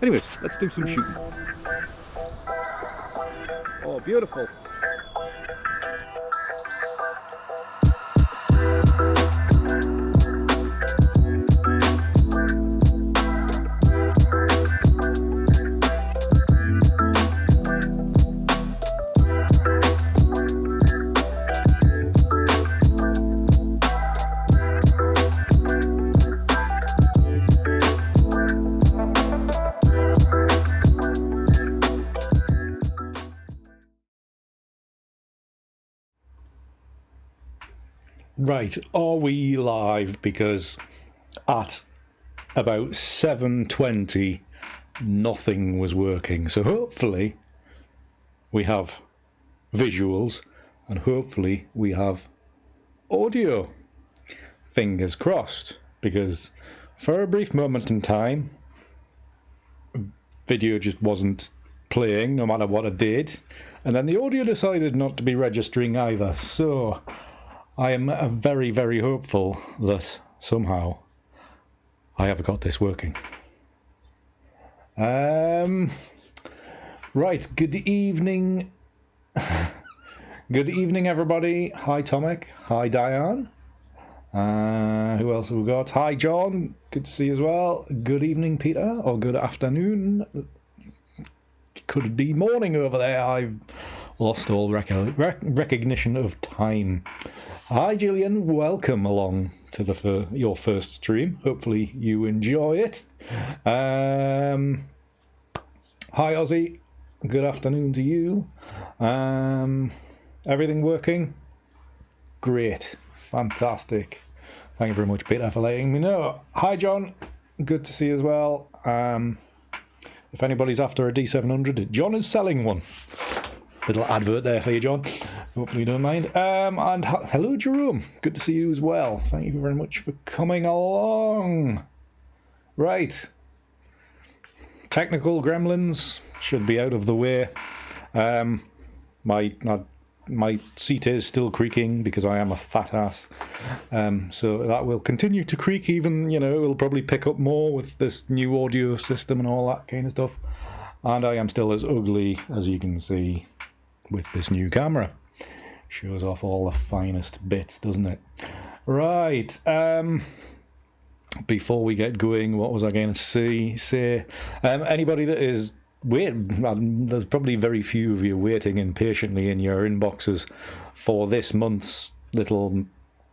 Anyways, let's do some shooting. Oh, beautiful. Right, are we live? Because at about 7:20 nothing was working, so hopefully we have visuals and hopefully we have audio. Fingers crossed, because for a brief moment in time video just wasn't playing no matter what I did, and then the audio decided not to be registering either, so I am very, very hopeful that somehow I have got this working. Right, good evening. Good evening, everybody. Hi, Tomek. Hi, Diane. Who else have we got? Hi, John. Good to see you as well. Good evening, Peter. Or good afternoon. Could be morning over there. I've lost all recognition of time. Hi, Gillian. Welcome along to your first stream. Hopefully you enjoy it. Hi, Ozzy. Good afternoon to you. Everything working? Great. Fantastic. Thank you very much, Peter, for letting me know. Hi, John. Good to see you as well. If anybody's after a D700, John is selling one. Little advert there for you, John. Hopefully you don't mind. And hello, Jerome. Good to see you as well. Thank you very much for coming along. Right. Technical gremlins should be out of the way. My seat is still creaking because I am a fat ass. So that will continue to creak, even, it will probably pick up more with this new audio system and all that kind of stuff. And I am still as ugly as you can see with this new camera. Shows off all the finest bits, doesn't it? Right. Before we get going, what was I going to say? Anybody that is there's probably very few of you waiting impatiently in your inboxes for this month's little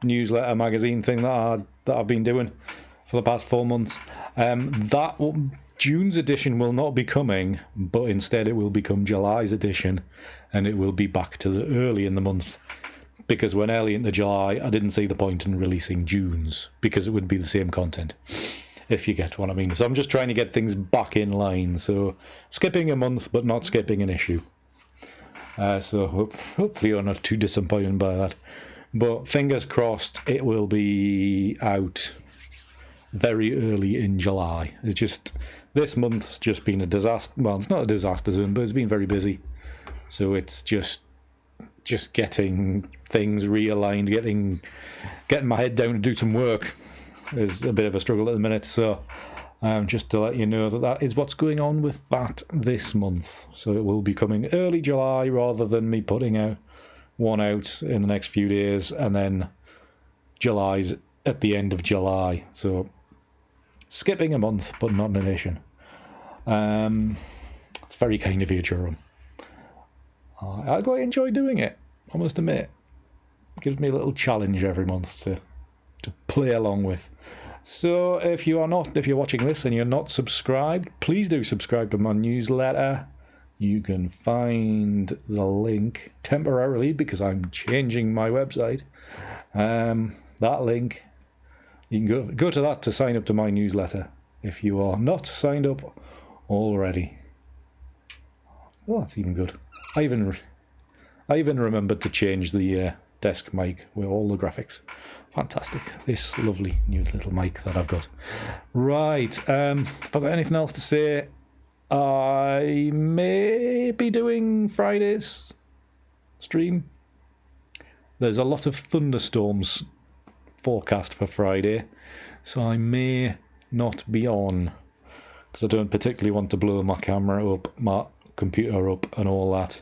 newsletter magazine thing that I've been doing for the past 4 months. June's edition will not be coming, but instead it will become July's edition, and it will be back to the early in the month, because when early into July I didn't see the point in releasing June's, because it would be the same content, if you get what I mean. So I'm just trying to get things back in line, so skipping a month but not skipping an issue. So hopefully you're not too disappointed by that, but fingers crossed it will be out very early in July. It's just, this month's just been a disaster. Well, it's not a disaster zone, but it's been very busy, so it's just getting things realigned, getting my head down to do some work is a bit of a struggle at the minute. So just to let you know that is what's going on with that this month. So it will be coming early July rather than me putting one out in the next few days and then July's at the end of July. So skipping a month but not an edition. It's very kind of you, Jerome. I quite enjoy doing it, I must admit. It gives me a little challenge every month to play along with. So if you're watching this and you're not subscribed, please do subscribe to my newsletter. You can find the link temporarily because I'm changing my website. That link, you can go to that to sign up to my newsletter if you are not signed up already. Oh, that's even good. I even remembered to change the desk mic with all the graphics. Fantastic. This lovely new little mic that I've got. Right. If I've got anything else to say, I may be doing Friday's stream. There's a lot of thunderstorms forecast for Friday, so I may not be on. because I don't particularly want to blow my camera up, my computer up and all that,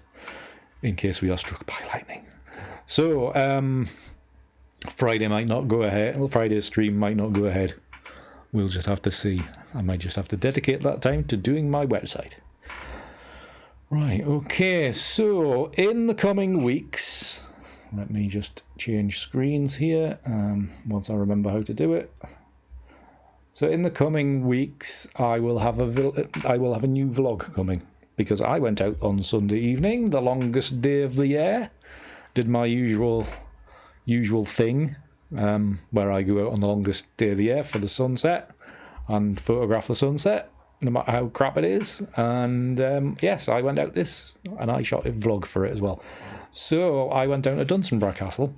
in case we are struck by lightning. So Friday might not go ahead. Well, Friday's stream might not go ahead. We'll just have to see. I might just have to dedicate that time to doing my website. Right, okay, so in the coming weeks, let me just change screens here once I remember how to do it. So in the coming weeks, I will have a new vlog coming, because I went out on Sunday evening, the longest day of the year, did my usual thing, where I go out on the longest day of the year for the sunset and photograph the sunset, no matter how crap it is. And yes, I went out this and I shot a vlog for it as well. So I went down to Dunstanburgh Castle,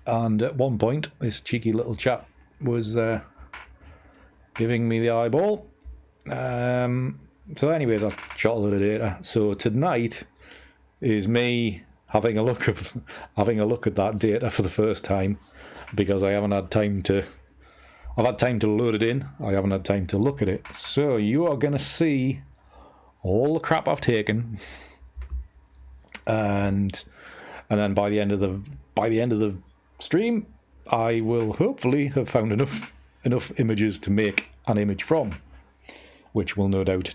and at one point this cheeky little chap was giving me the eyeball. So anyways, I shot a lot of data. So tonight is me having a look at that data for the first time, because I haven't had time to. I've had time to load it in. I haven't had time to look at it. So you are going to see all the crap I've taken, and then by the end of the stream, I will hopefully have found enough images to make an image from, which will no doubt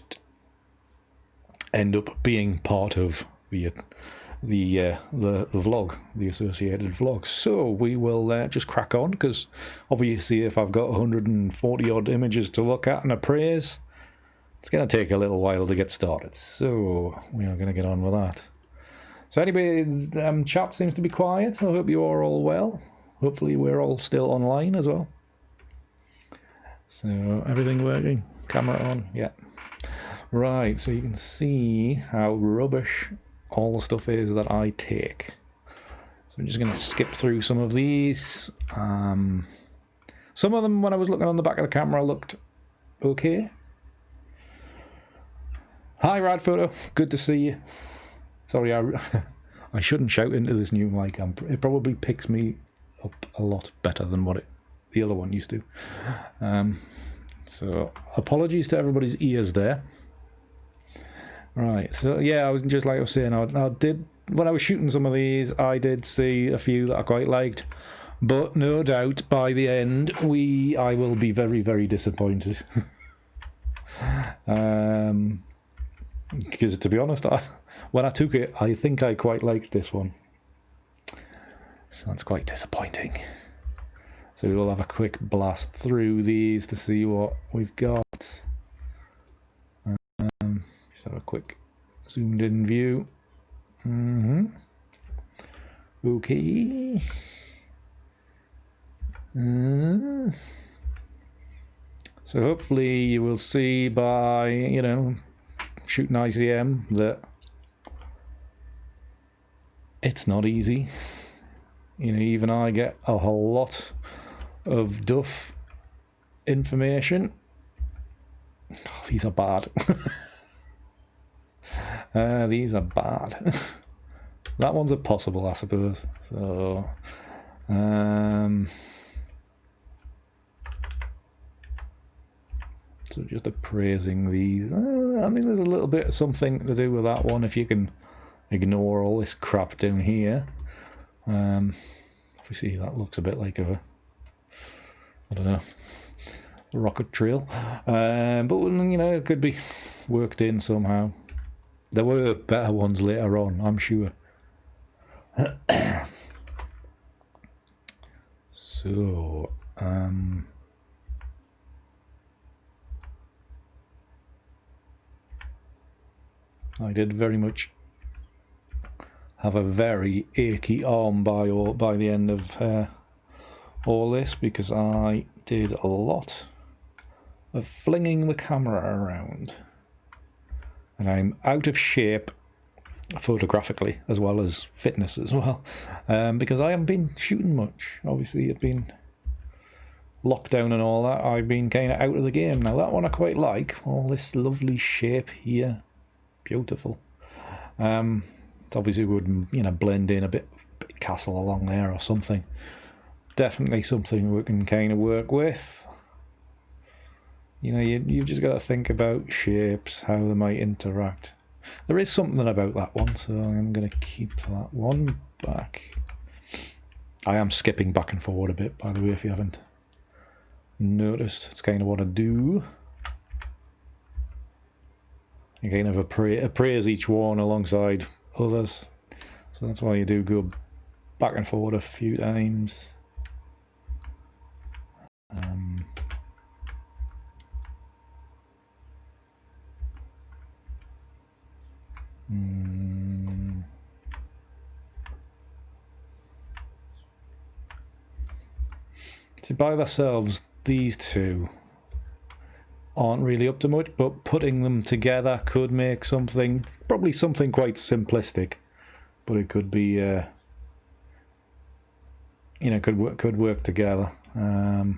end up being part of the vlog, the associated vlog. So we will just crack on, because obviously if I've got 140 odd images to look at and appraise, it's going to take a little while to get started. So we are going to get on with that. So anyway, chat seems to be quiet. I hope you are all well. Hopefully we're all still online as well. So everything working? Camera on? Yeah. Right, so you can see how rubbish all the stuff is that I take. So I'm just going to skip through some of these. Some of them, when I was looking on the back of the camera, looked okay. Hi Rad Photo, good to see you. Sorry, I shouldn't shout into this new mic. It probably picks me up a lot better than what the other one used to. So apologies to everybody's ears there. Right, so yeah, I was just like I was saying, I did, when I was shooting some of these, I did see a few that I quite liked, but no doubt by the end I will be very, very disappointed. Because to be honest, when I took it, I think I quite liked this one, so that's quite disappointing. So we'll have a quick blast through these to see what we've got. Just have a quick zoomed in view. Okay. So hopefully you will see by, shooting ICM that it's not easy. Even I get a whole lot of duff information. Oh, these are bad. These are bad. That one's a possible, I suppose. So, so just appraising these. I mean, there's a little bit of something to do with that one if you can ignore all this crap down here. Obviously, that looks a bit like I don't know, a rocket trail. But it could be worked in somehow. There were better ones later on, I'm sure. So, I did very much have a very achy arm by the end of all this, because I did a lot of flinging the camera around. And I'm out of shape photographically as well as fitness as well, because I haven't been shooting much. Obviously it's been lockdown and all that. I've been kind of out of the game. Now that one I quite like, all this lovely shape here, beautiful. It obviously would blend in a bit castle along there or something. Definitely something we can kind of work with. You know, you've just got to think about shapes, how they might interact. There is something about that one, so I'm going to keep that one back. I am skipping back and forward a bit, by the way, if you haven't noticed. It's kind of what I do. You kind of appraise each one alongside others. So that's why you do go back and forward a few times. See, by themselves, these two aren't really up to much, but putting them together could make something, probably something quite simplistic, but it could be, you know, could work together. You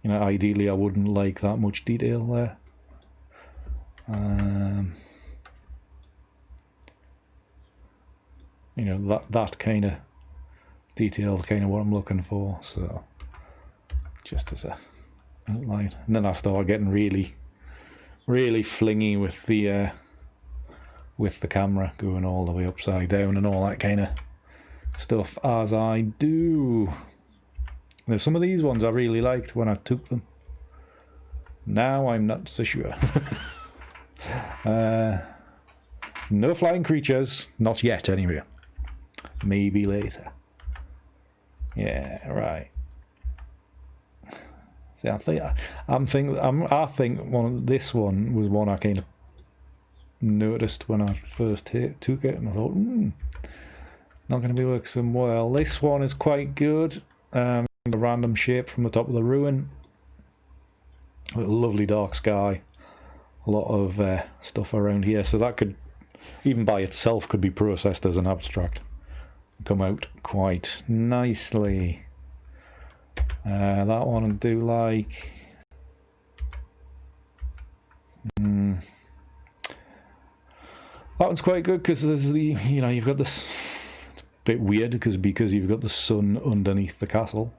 know, ideally, I wouldn't like that much detail there. You know, that kind of detail is kind of what I'm looking for. So just as a outline, and then I start getting really flingy with the camera, going all the way upside down and all that kind of stuff, as I do. There's some of these ones I really liked when I took them. Now I'm not so sure. No flying creatures, not yet anyway. Maybe later. Yeah, right. See, I think this one was one I kind of noticed when I first took it, and I thought, not going to be working well. This one is quite good. A random shape from the top of the ruin. A lovely dark sky. A lot of stuff around here, so that could, even by itself, could be processed as an abstract. Come out quite nicely. That one I do like. That one's quite good because there's the, you know, you've got this. It's a bit weird because you've got the sun underneath the castle.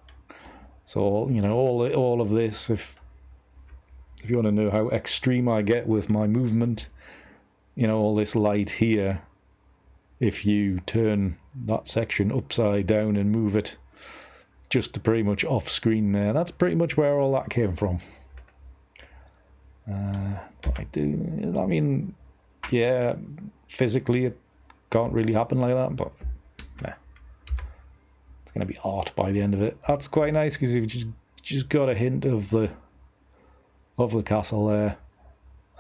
So, you know, all of this. If you want to know how extreme I get with my movement, you know, all this light here. If you turn that section upside down and move it just to pretty much off screen there, that's pretty much where all that came from. But I mean, yeah, physically it can't really happen like that, but nah. It's going to be art by the end of it. That's quite nice because you've just got a hint of the castle there.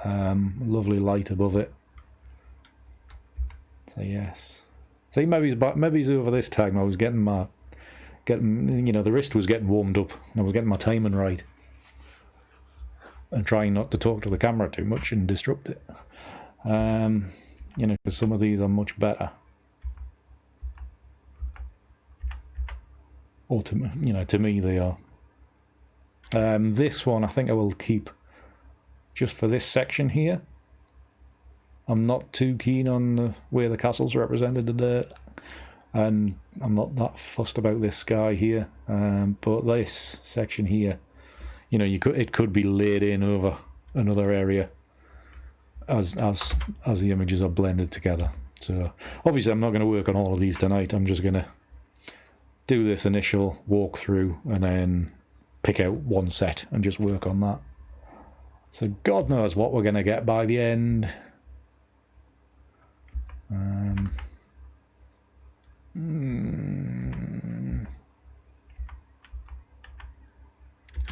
Lovely light above it. So yes. See, maybe he's over this time. I was getting you know, the wrist was getting warmed up, and I was getting my timing right, and trying not to talk to the camera too much and disrupt it. You know, because some of these are much better. Or to me they are. This one I think I will keep just for this section here. I'm not too keen on the way the castle's represented there, and I'm not that fussed about this sky here. But this section here, you know, it could be laid in over another area as the images are blended together. So obviously I'm not going to work on all of these tonight. I'm just going to do this initial walkthrough and then pick out one set and just work on that. So God knows what we're going to get by the end. I'm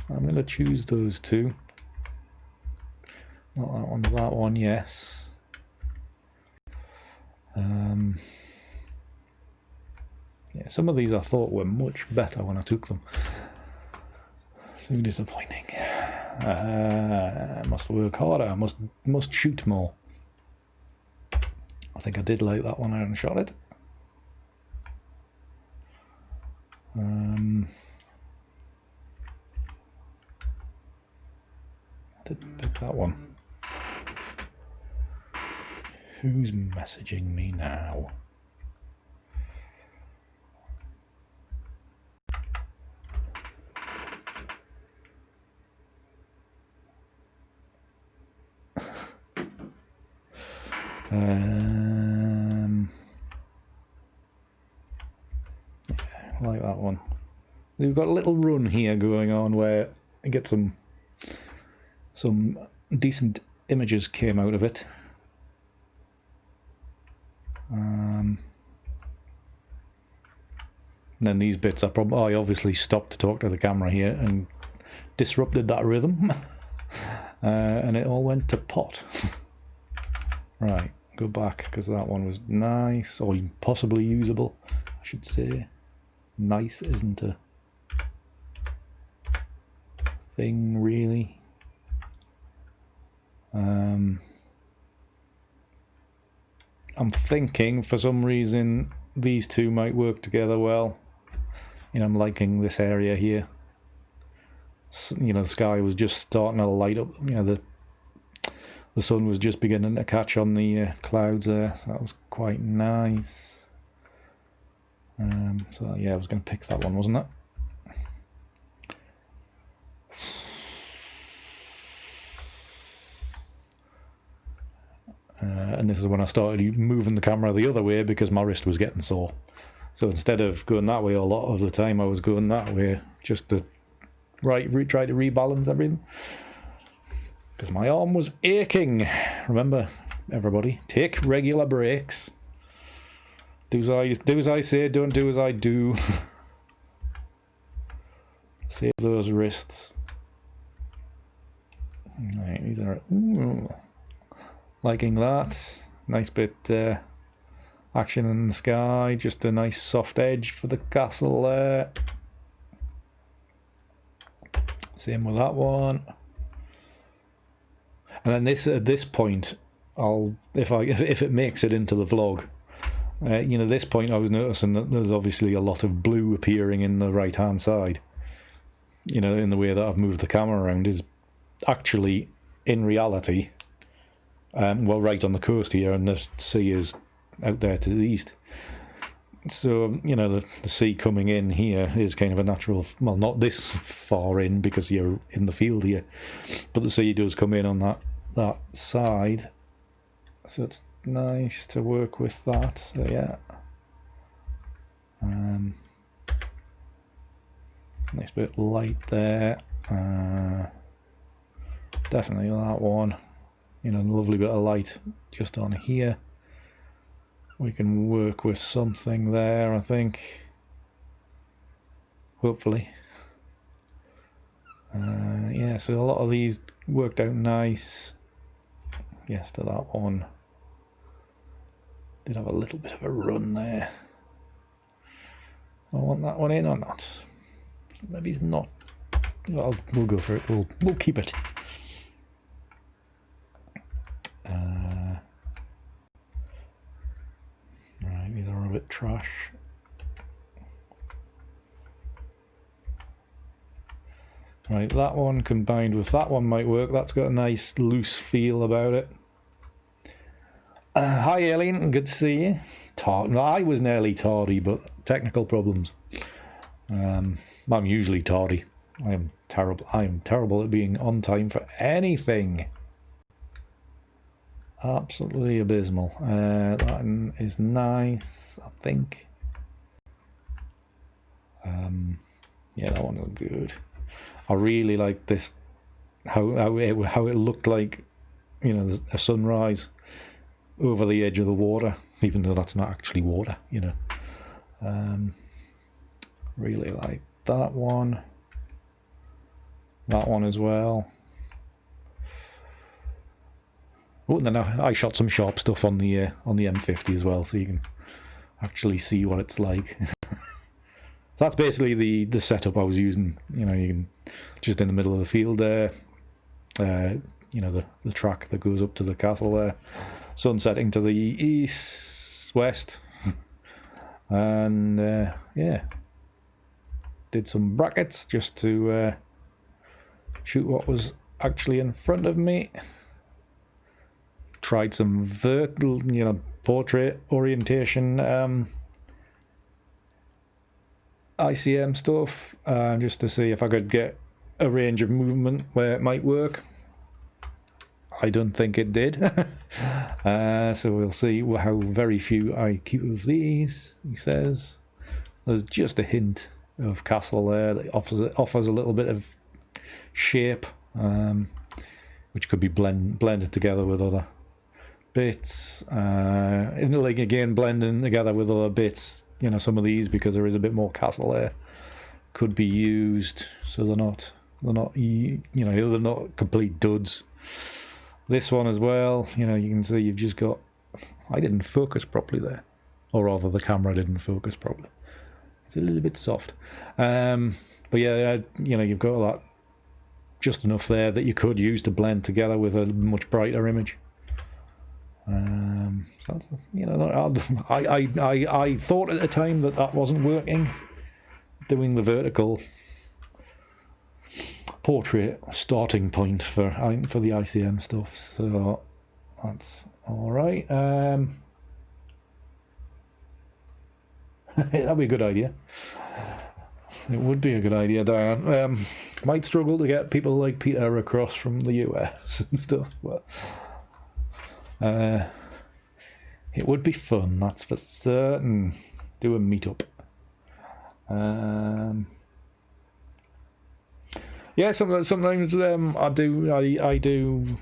going to choose those two. Not that one, that one, yes. Yeah, some of these I thought were much better when I took them. So disappointing. Must work harder. Must shoot more. I think I did like that one. I hadn't shot it. I did pick that one. Who's messaging me now? Yeah, like that one. We've got a little run here going on where I get some decent images came out of it. Then these bits I obviously stopped to talk to the camera here and disrupted that rhythm. And it all went to pot. Right, go back because that one was nice, or possibly usable, I should say. Nice isn't a thing really. I'm thinking for some reason these two might work together well. You know, I'm liking this area here. You know, the sky was just starting to light up. You know, the sun was just beginning to catch on the clouds there, so that was quite nice. So yeah, I was going to pick that one, wasn't it? And this is when I started moving the camera the other way because my wrist was getting sore. So instead of going that way a lot of the time, I was going that way just to try to rebalance everything. Because my arm was aching. Remember, everybody, take regular breaks. Do as I say, don't do as I do. Save those wrists. Right, these are... Ooh, liking that. Nice bit action in the sky. Just a nice soft edge for the castle there. Same with that one. And then this at this point, if it makes it into the vlog, you know, this point I was noticing that there's obviously a lot of blue appearing in the right hand side. You know, in the way that I've moved the camera around is actually in reality, well, right on the coast here, and the sea is out there to the east. So, you know, the sea coming in here is kind of a natural, well, not this far in because you're in the field here, but the sea does come in on that side. So it's nice to work with that. So yeah. Nice bit of light there. Definitely that one. You know, lovely bit of light just on here. We can work with something there, I think. Hopefully. Yeah, so a lot of these worked out nice. Yes, to that one. Did have a little bit of a run there. I want that one in or not? Maybe it's not. Well, we'll go for it. We'll keep it. Right, these are a bit trash. Right, that one combined with that one might work. That's got a nice loose feel about it. Hi Alien, good to see you. I was nearly tardy, but technical problems. I'm usually tardy. I am terrible. I am terrible at being on time for anything. Absolutely abysmal. That is nice, I think. Yeah, that one is good. I really like this. How it looked like, you know, a sunrise over the edge of the water, even though that's not actually water, you know. Really like that one. That one as well. Oh, and then I shot some sharp stuff on the M50 as well, so you can actually see what it's like. So that's basically the setup I was using. You know, you can just in the middle of the field there. You know, the track that goes up to the castle there. Sun setting to the east, west, and yeah, did some brackets just to shoot what was actually in front of me. Tried some vertical, you know, portrait orientation ICM stuff, just to see if I could get a range of movement where it might work. I don't think it did. So we'll see how very few I keep of these. He says there's just a hint of castle there that offers a little bit of shape, which could be blended together with other bits. Like again, blending together with other bits. You know, some of these, because there is a bit more castle there, could be used, so they're not you know, they're not complete duds. This one as well, you know, you can see you've just got, I didn't focus properly there, or rather the camera didn't focus properly. It's a little bit soft, but yeah, you know, you've got that just enough there that you could use to blend together with a much brighter image. So that's, you know, I thought at the time that wasn't working, doing the vertical portrait starting point for the ICM stuff, so that's all right. That'd be a good idea. It would be a good idea, Diane. Might struggle to get people like Peter across from the US and stuff, but it would be fun, that's for certain. Do a meetup. Yeah, sometimes I do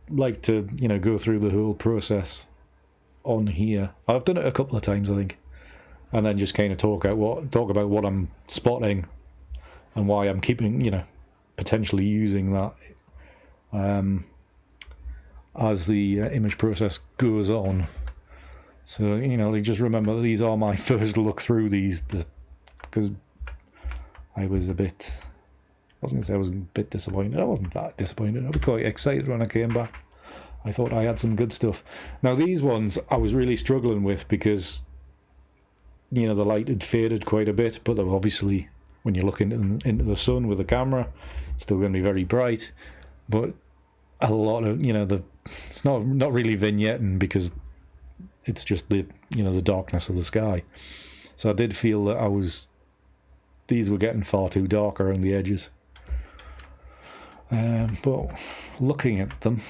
like to, you know, go through the whole process on here. I've done it a couple of times, I think, and then just kind of talk about what I'm spotting and why I'm keeping, you know, potentially using that as the image process goes on. So, you know, just remember these are my first look through these, because I was a bit, I was going to say I was a bit disappointed. I wasn't that disappointed. I was quite excited when I came back. I thought I had some good stuff. Now these ones I was really struggling with because, you know, the light had faded quite a bit, but obviously when you're looking into the sun with the camera, it's still going to be very bright. But a lot of, you know, it's not really vignetting because it's just the, you know, the darkness of the sky. So I did feel that these were getting far too dark around the edges. But looking at them,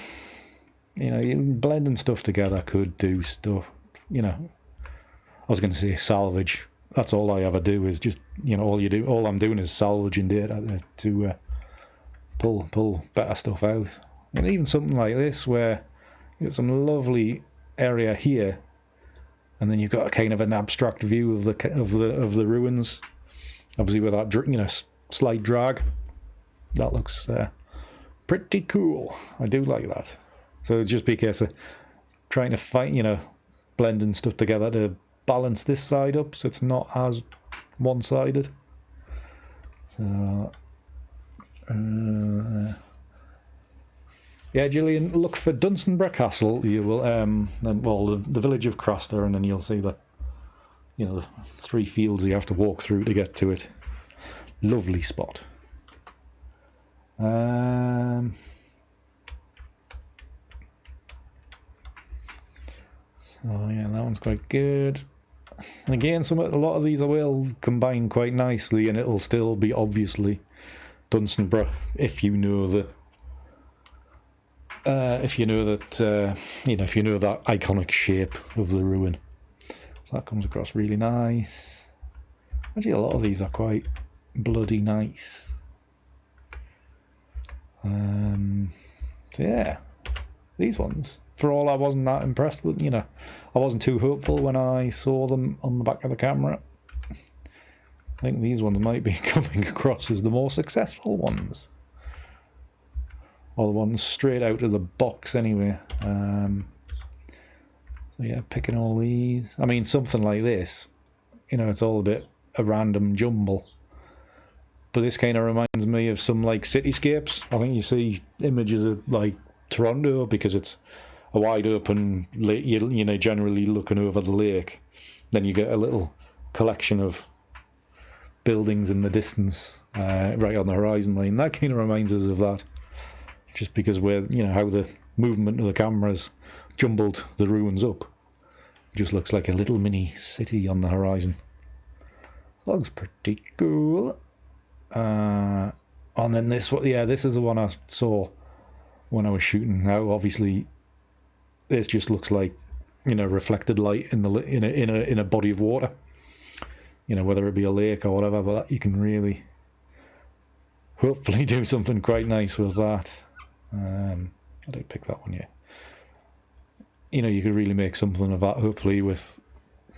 you know, blending stuff together could do stuff, you know. I was going to say salvage. That's all I ever do is just, you know, all I'm doing is salvaging data to pull better stuff out. And even something like this where you've got some lovely area here, and then you've got a kind of an abstract view of the ruins, obviously with that, you know, slight drag. That looks pretty cool. I do like that. So it'd just be a case of trying to find, you know, blending stuff together to balance this side up so it's not as one-sided. So yeah, Gillian, look for Dunstanburgh Castle. You will the village of Croster, and then you'll see the, you know, the 3 fields you have to walk through to get to it. Lovely spot. So yeah, that one's quite good. And again, a lot of these I will combine quite nicely, and it'll still be obviously Dunstanburgh if you know that you know that iconic shape of the ruin. So that comes across really nice. Actually, a lot of these are quite bloody nice. So yeah, these ones, for all I wasn't that impressed with, you know, I wasn't too hopeful when I saw them on the back of the camera. I think these ones might be coming across as the more successful ones, or the ones straight out of the box anyway. So yeah, picking all these. I mean, something like this, you know, it's all a bit a random jumble. But this kind of reminds me of some like cityscapes. I think you see images of like Toronto because it's a wide open lake, you know, generally looking over the lake. Then you get a little collection of buildings in the distance, right on the horizon line. That kind of reminds us of that, just because we're, you know, how the movement of the cameras jumbled the ruins up. It just looks like a little mini city on the horizon. Looks pretty cool. And then this one, yeah, this is the one I saw when I was shooting. Now, obviously, this just looks like, you know, reflected light in the in a body of water. You know, whether it be a lake or whatever. But you can really, hopefully, do something quite nice with that. I didn't pick that one yet. You know, you could really make something of that, hopefully, with,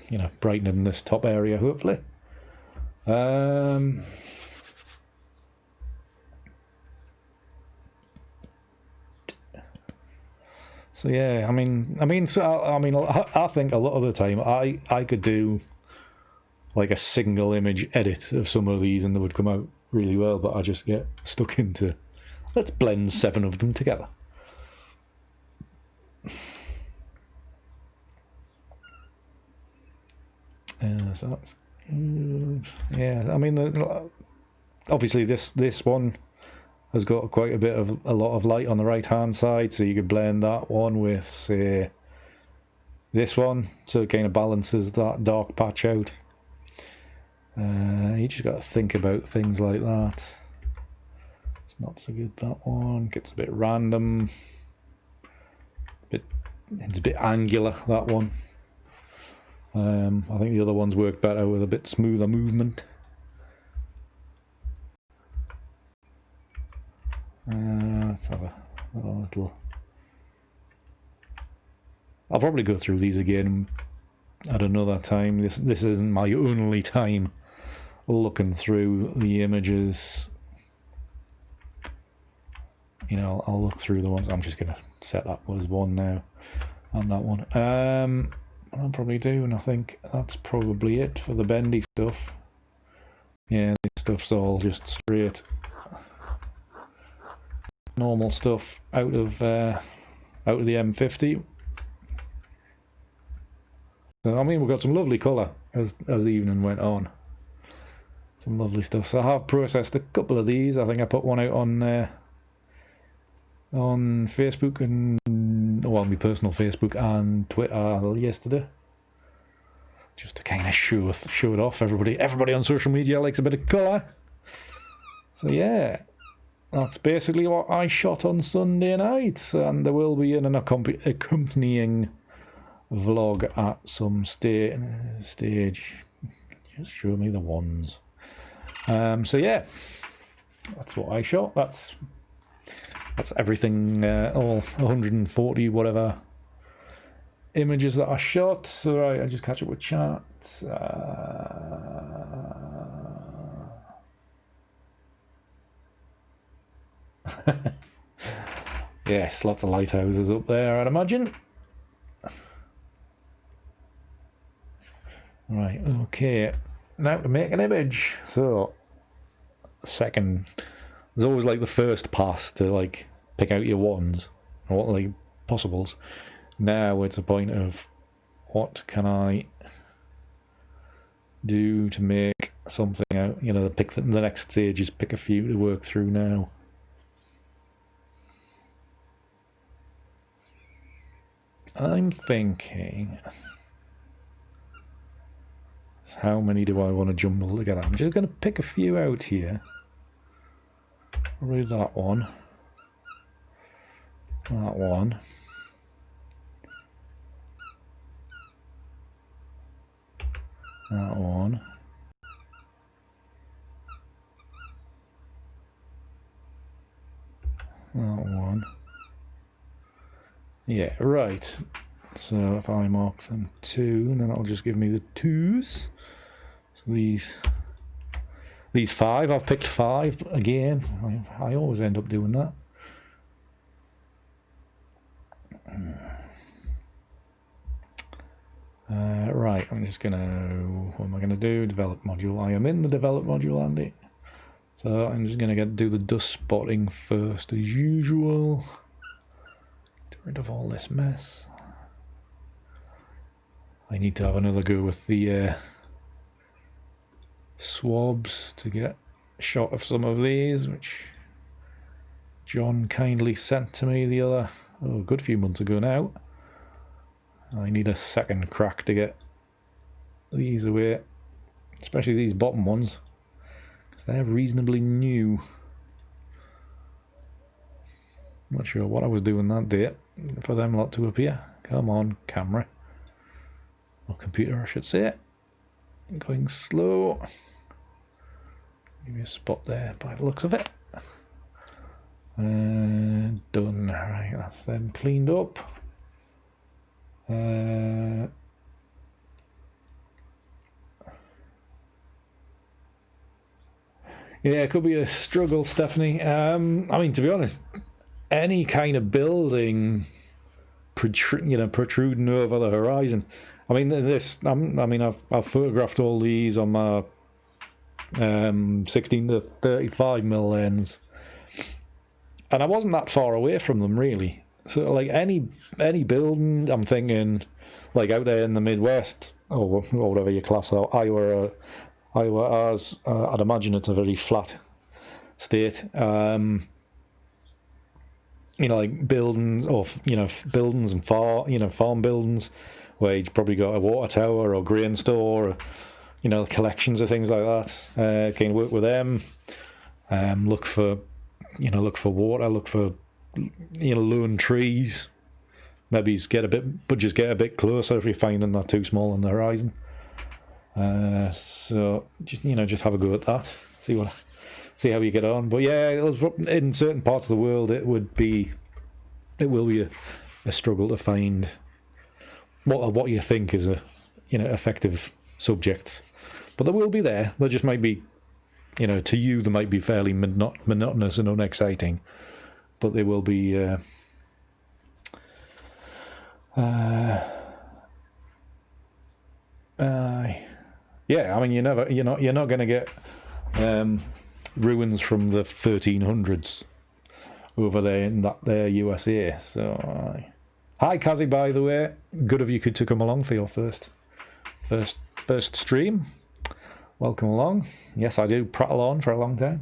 you know, brightening this top area, hopefully. So yeah, I think a lot of the time I could do like a single image edit of some of these and they would come out really well, but I just get stuck into, let's blend 7 of them together. So that's yeah. I mean, obviously this one has got quite a lot of light on the right hand side, so you could blend that one with, say, this one, so it kind of balances that dark patch out. You just got to think about things like that. It's not so good, that one gets a bit random, it's a bit angular, that one. I think the other ones work better with a bit smoother movement. Let's have a little. I'll probably go through these again at another time. This isn't my only time looking through the images. You know, I'll look through the ones. I'm just gonna set that as one now on that one. I'll probably do, and I think that's probably it for the bendy stuff. Yeah, this stuff's all just straight normal stuff out of the M50. So I mean, we've got some lovely colour as the evening went on. Some lovely stuff. So I have processed a couple of these. I think I put one out on Facebook and, well, my personal Facebook and Twitter yesterday, just to kind of show it off. Everybody on social media likes a bit of colour. So yeah, that's basically what I shot on Sunday night, and there will be an accompanying vlog at some stage. Just show me the ones. So yeah, that's what I shot. That's everything, all 140 whatever images that I shot. So right, I just catch up with chat. Yes, lots of lighthouses up there, I'd imagine. Right, okay. Now to make an image. So, second, there's always like the first pass to like pick out your ones or what like possibles. Now it's a point of what can I do to make something out. You know, the next stage is pick a few to work through now. I'm thinking, how many do I want to jumble together? I'm just going to pick a few out here. Probably that one. That one. That one. That one. Yeah, right. So if I mark them 2, then that'll just give me the 2s. So these 5, I've picked 5 again. I always end up doing that. Right, I'm just gonna, what am I gonna do? Develop module. I am in the develop module, Andy. So I'm just gonna do the dust spotting first as usual. Get rid of all this mess. I need to have another go with the swabs to get a shot of some of these, which John kindly sent to me a good few months ago now. I need a second crack to get these away, especially these bottom ones, because they're reasonably new. Not sure what I was doing that day for them lot to appear. Come on, camera. Or computer, I should say. Going slow. Give me a spot there by the looks of it. Done. Right, that's them cleaned up. Yeah, it could be a struggle, Stephanie. I mean, to be honest, any kind of building protruding over the horizon. I mean, I've photographed all these on my 16 to 35 mm lens, and I wasn't that far away from them really. So, like any building, I'm thinking, like out there in the Midwest or whatever you class out, Iowa as I'd imagine it's a very flat state. Like buildings or buildings and farm buildings where you've probably got a water tower or grain store, or, collections of things like that. Can work with them. Look for water. Look for lone trees. Maybe get a bit closer if you're finding that too small on the horizon. So just have a go at that. See how you get on. But yeah, in certain parts of the world, it will be a struggle to find what you think is a effective subject. But they will be there. They just might be, to you, they might be fairly monotonous and unexciting. But they will be. Yeah, I mean, you're not going to get ruins from the 1300s over there in that there USA. So, hi, Kazi, by the way. Good of you to come along for your first stream. Welcome along. Yes, I do prattle on for a long time.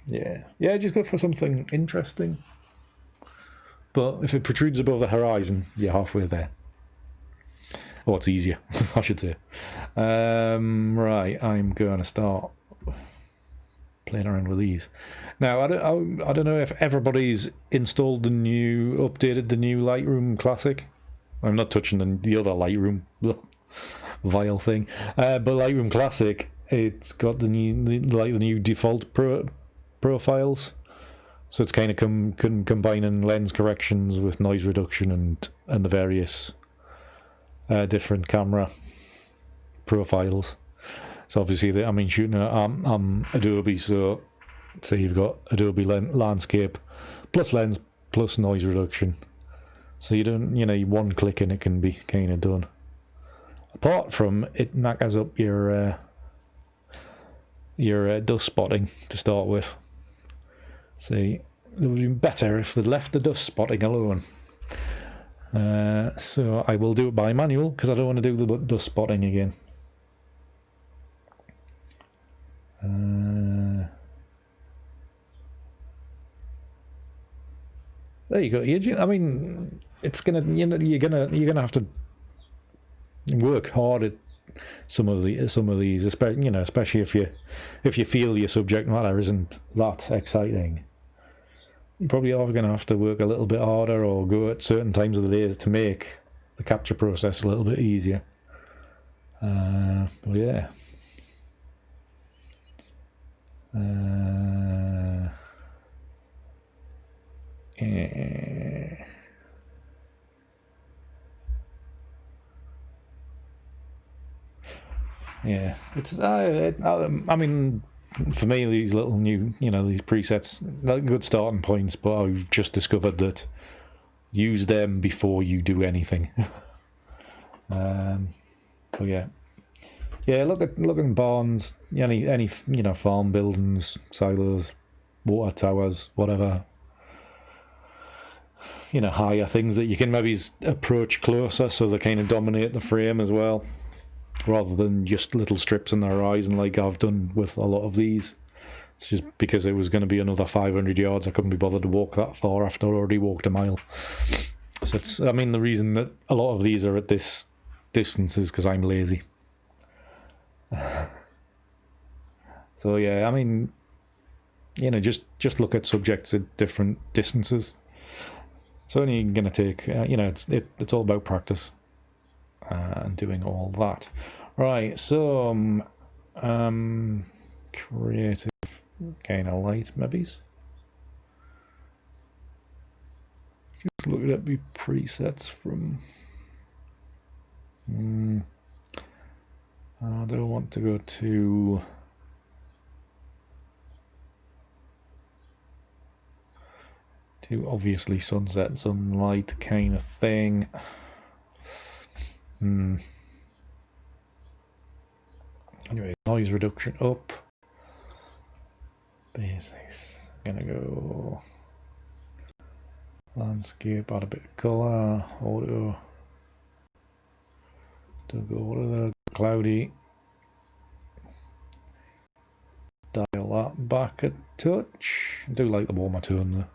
Yeah, just go for something interesting. But if it protrudes above the horizon, you're halfway there. Or it's easier, I should say. Right, I'm going to start playing around with these. Now, I don't know if everybody's installed updated the new Lightroom Classic. I'm not touching the other Lightroom vile thing. But Lightroom Classic, it's got the new default profiles. So it's kind of combining lens corrections with noise reduction and the various different camera profiles. So obviously, shooting I'm Adobe, so you've got Adobe Landscape plus lens plus noise reduction. So you don't, one click and it can be kind of done. Apart from it knackers up your dust spotting to start with. See, it would be better if they'd left the dust spotting alone. So I will do it by manual because I don't want to do the dust spotting again. There you go. It's you're gonna have to work hard at some of these, especially if you feel your subject matter isn't that exciting. You probably are going to have to work a little bit harder or go at certain times of the day to make the capture process a little bit easier. But yeah. Yeah, it's. For me, these little new, these presets, they're good starting points, but I've just discovered that use them before you do anything. So yeah, look at barns, any farm buildings, silos, water towers, whatever. Higher things that you can maybe approach closer, so they kind of dominate the frame as well, rather than just little strips in the horizon like I've done with a lot of these. It's just because it was going to be another 500 yards, I couldn't be bothered to walk that far after I already walked a mile. So the reason that a lot of these are at this distance is because I'm lazy. So yeah, you know, just look at subjects at different distances. It's only going to take, you know, it's all about practice and doing all that. Right, so creative kind of light, maybe. Just looking at my presets from. I don't want to go to. Too obviously sunset, sunlight kind of thing. Anyway, noise reduction up. Basics. Gonna go landscape, add a bit of colour, auto. Don't go auto, cloudy. Dial that back a touch. I do like the warmer tone though.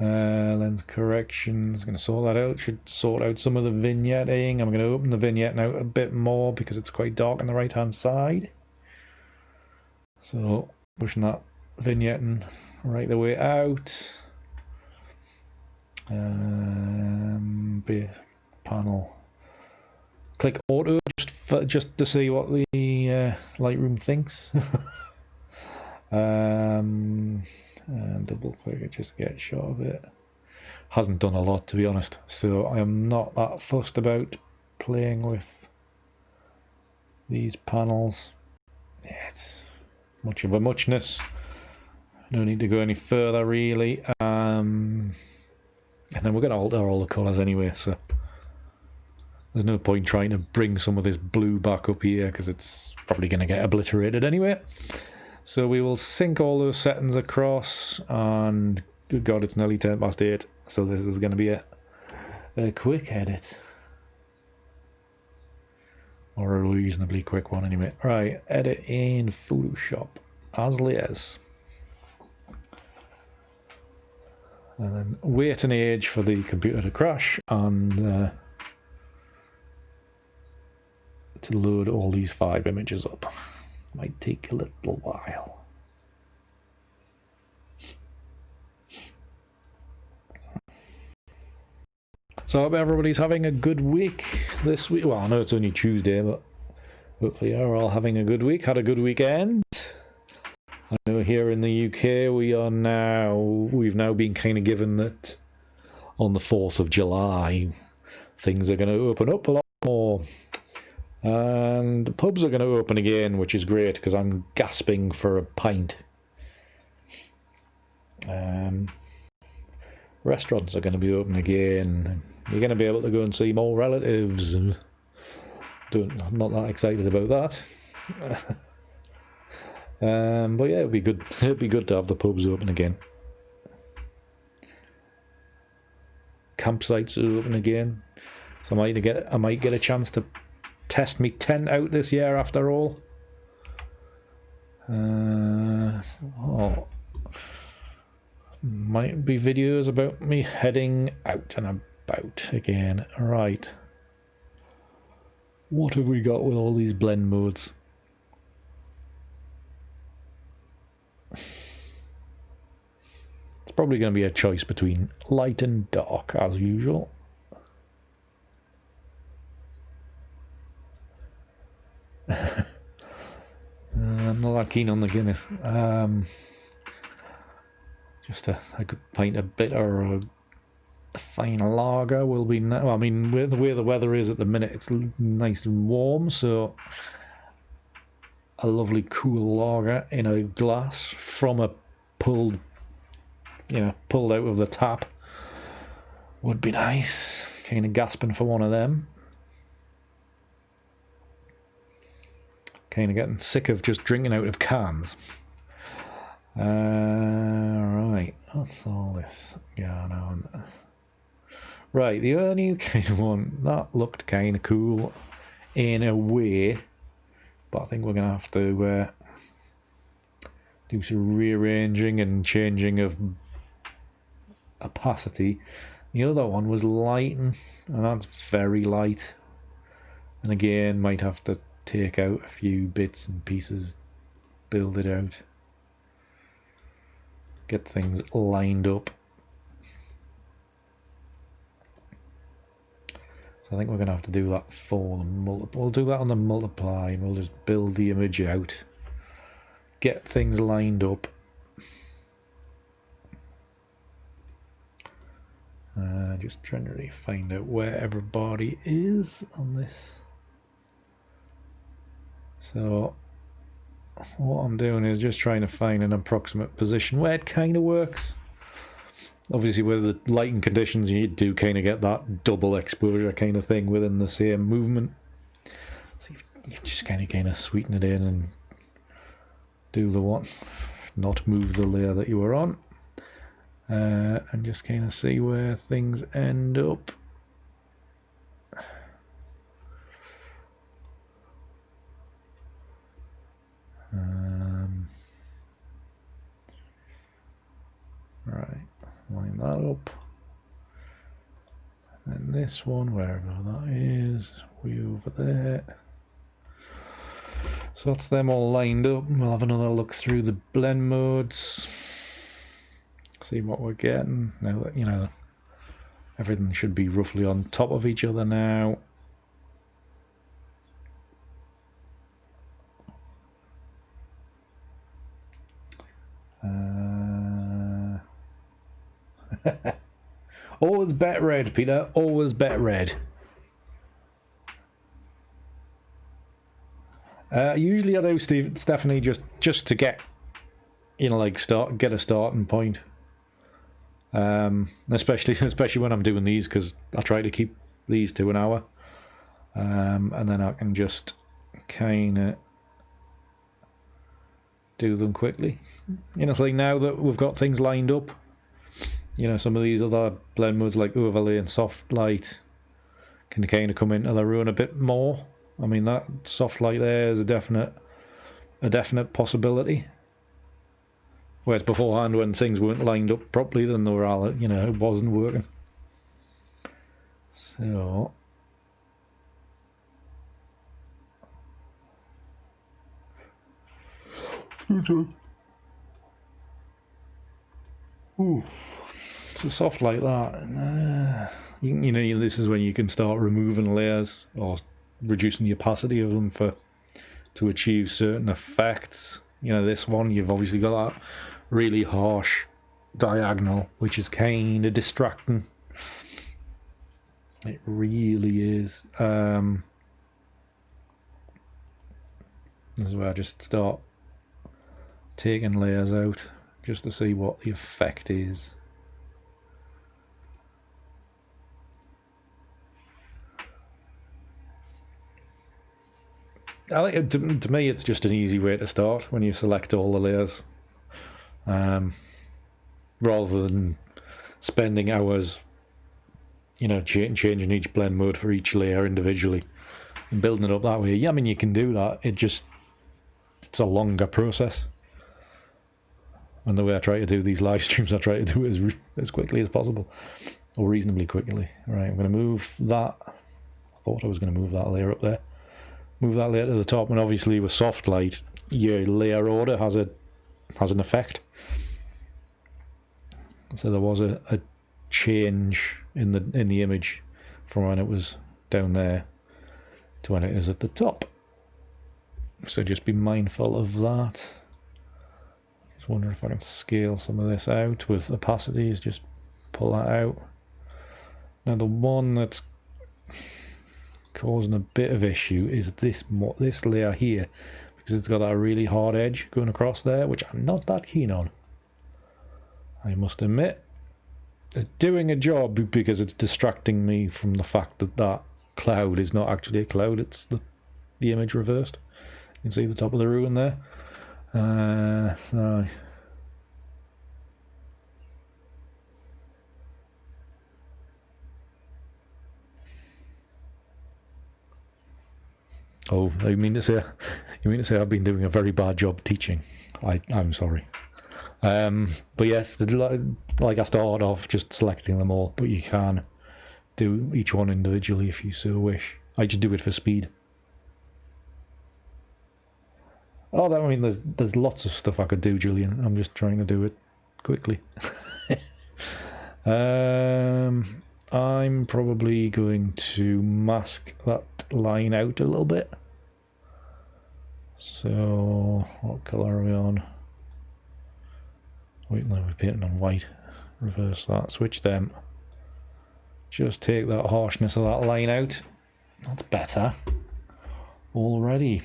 Lens corrections, going to sort that out. Should sort out some of the vignetting. I'm going to open the vignette out a bit more because it's quite dark on the right hand side. So pushing that vignetting right the way out. Basic panel. Click auto just to see what the Lightroom thinks. And double click it, just get a shot of it. Hasn't done a lot, to be honest, so I am not that fussed about playing with these panels. Yeah, it's much of a muchness. No need to go any further really. And then we're going to alter all the colours anyway, so there's no point trying to bring some of this blue back up here because it's probably going to get obliterated anyway. So we will sync all those settings across, and good God, it's nearly 8:10, so this is going to be a quick edit. Or a reasonably quick one anyway. Right, edit in Photoshop, as layers. And then wait an age for the computer to crash, and to load all these 5 images up. Might take a little while. So I hope everybody's having a good week this week. Well, I know it's only Tuesday, but hopefully you're all having a good week. Had a good weekend. I know here in the UK we've now been kind of given that on the 4th of July things are going to open up a lot more. And the pubs are going to open again, which is great because I'm gasping for a pint. Restaurants are going to be open again. You're going to be able to go and see more relatives. I'm not that excited about that. But yeah, it'd be good. It'd be good to have the pubs open again. Campsites are open again, so I might get a chance to test me tent out this year after all. Might be videos about me heading out and about again. Right. What have we got with all these blend modes? It's probably going to be a choice between light and dark as usual. I'm not that keen on the Guinness. Just a good pint of bitter or a fine lager will be nice. Well, I mean, with the way the weather is at the minute, it's nice and warm, so a lovely cool lager in a glass from a pulled out of the tap would be nice. Kind of gasping for one of them. Kind of getting sick of just drinking out of cans. Right, what's all this going on? Right, the only kind of one that looked kind of cool in a way, but I think we're going to have to do some rearranging and changing of opacity. The other one was lighting, and that's very light. And again, might have to take out a few bits and pieces, build it out. get things lined up. So I think we're going to have to do that for the multiply. We'll do that on the multiply, and we'll just build the image out, get things lined up. Just trying to really find out where everybody is on this. So what I'm doing is just trying to find an approximate position where it kind of works. Obviously with the lighting conditions you do kind of get that double exposure kind of thing within the same movement. So you just kind of sweeten it in and do the one, not move the layer that you were on. And just kind of see where things end up. Right, line that up. And this one, wherever that is, way over there. So that's them all lined up. We'll have another look through the blend modes. See what we're getting. Now that, you know, everything should be roughly on top of each other now. Always bet red, Peter. Always bet red. Usually I do, Stephanie, just to get, you know, like get a starting point. Especially when I'm doing these, because I try to keep these to an hour, and then I can just kind of do them quickly. You know, it's like now that we've got things lined up. You know, some of these other blend modes like overlay and soft light can kind of come into their own a bit more. I mean, that soft light there is a definite possibility. Whereas beforehand, when things weren't lined up properly, then they were all, you know, it wasn't working. So ooh. So soft like that, you know, this is when you can start removing layers or reducing the opacity of them to achieve certain effects. You know, this one, you've obviously got that really harsh diagonal, which is kind of distracting. It really is. This is where I just start taking layers out just to see what the effect is. I think to me it's just an easy way to start when you select all the layers, rather than spending hours, you know, changing each blend mode for each layer individually and building it up that way. Yeah, I mean, you can do that. It's a longer process. And the way I try to do these live streams, I try to do it as quickly as possible, or reasonably quickly. Right, I'm going to move that. I thought I was going to move that layer up there. Move that layer to the top, and obviously with soft light, your layer order has an effect. So there was a change in the image from when it was down there to when it is at the top. So just be mindful of that. Just wondering if I can scale some of this out with opacities. Just pull that out. Now the one that's causing a bit of issue is this layer here, because it's got that really hard edge going across there, which I'm not that keen on, I must admit. It's doing a job because it's distracting me from the fact that that cloud is not actually a cloud, it's the image reversed. You can see the top of the ruin there. So oh, you mean to say I've been doing a very bad job teaching? I'm sorry. But yes, like I started off just selecting them all, but you can do each one individually if you so wish. I just do it for speed. Oh, I mean, there's lots of stuff I could do, Julian. I'm just trying to do it quickly. I'm probably going to mask that line out a little bit. So, what colour are we on? Wait, no, we're painting on white. Reverse that, switch them. Just take that harshness of that line out. That's better. Already.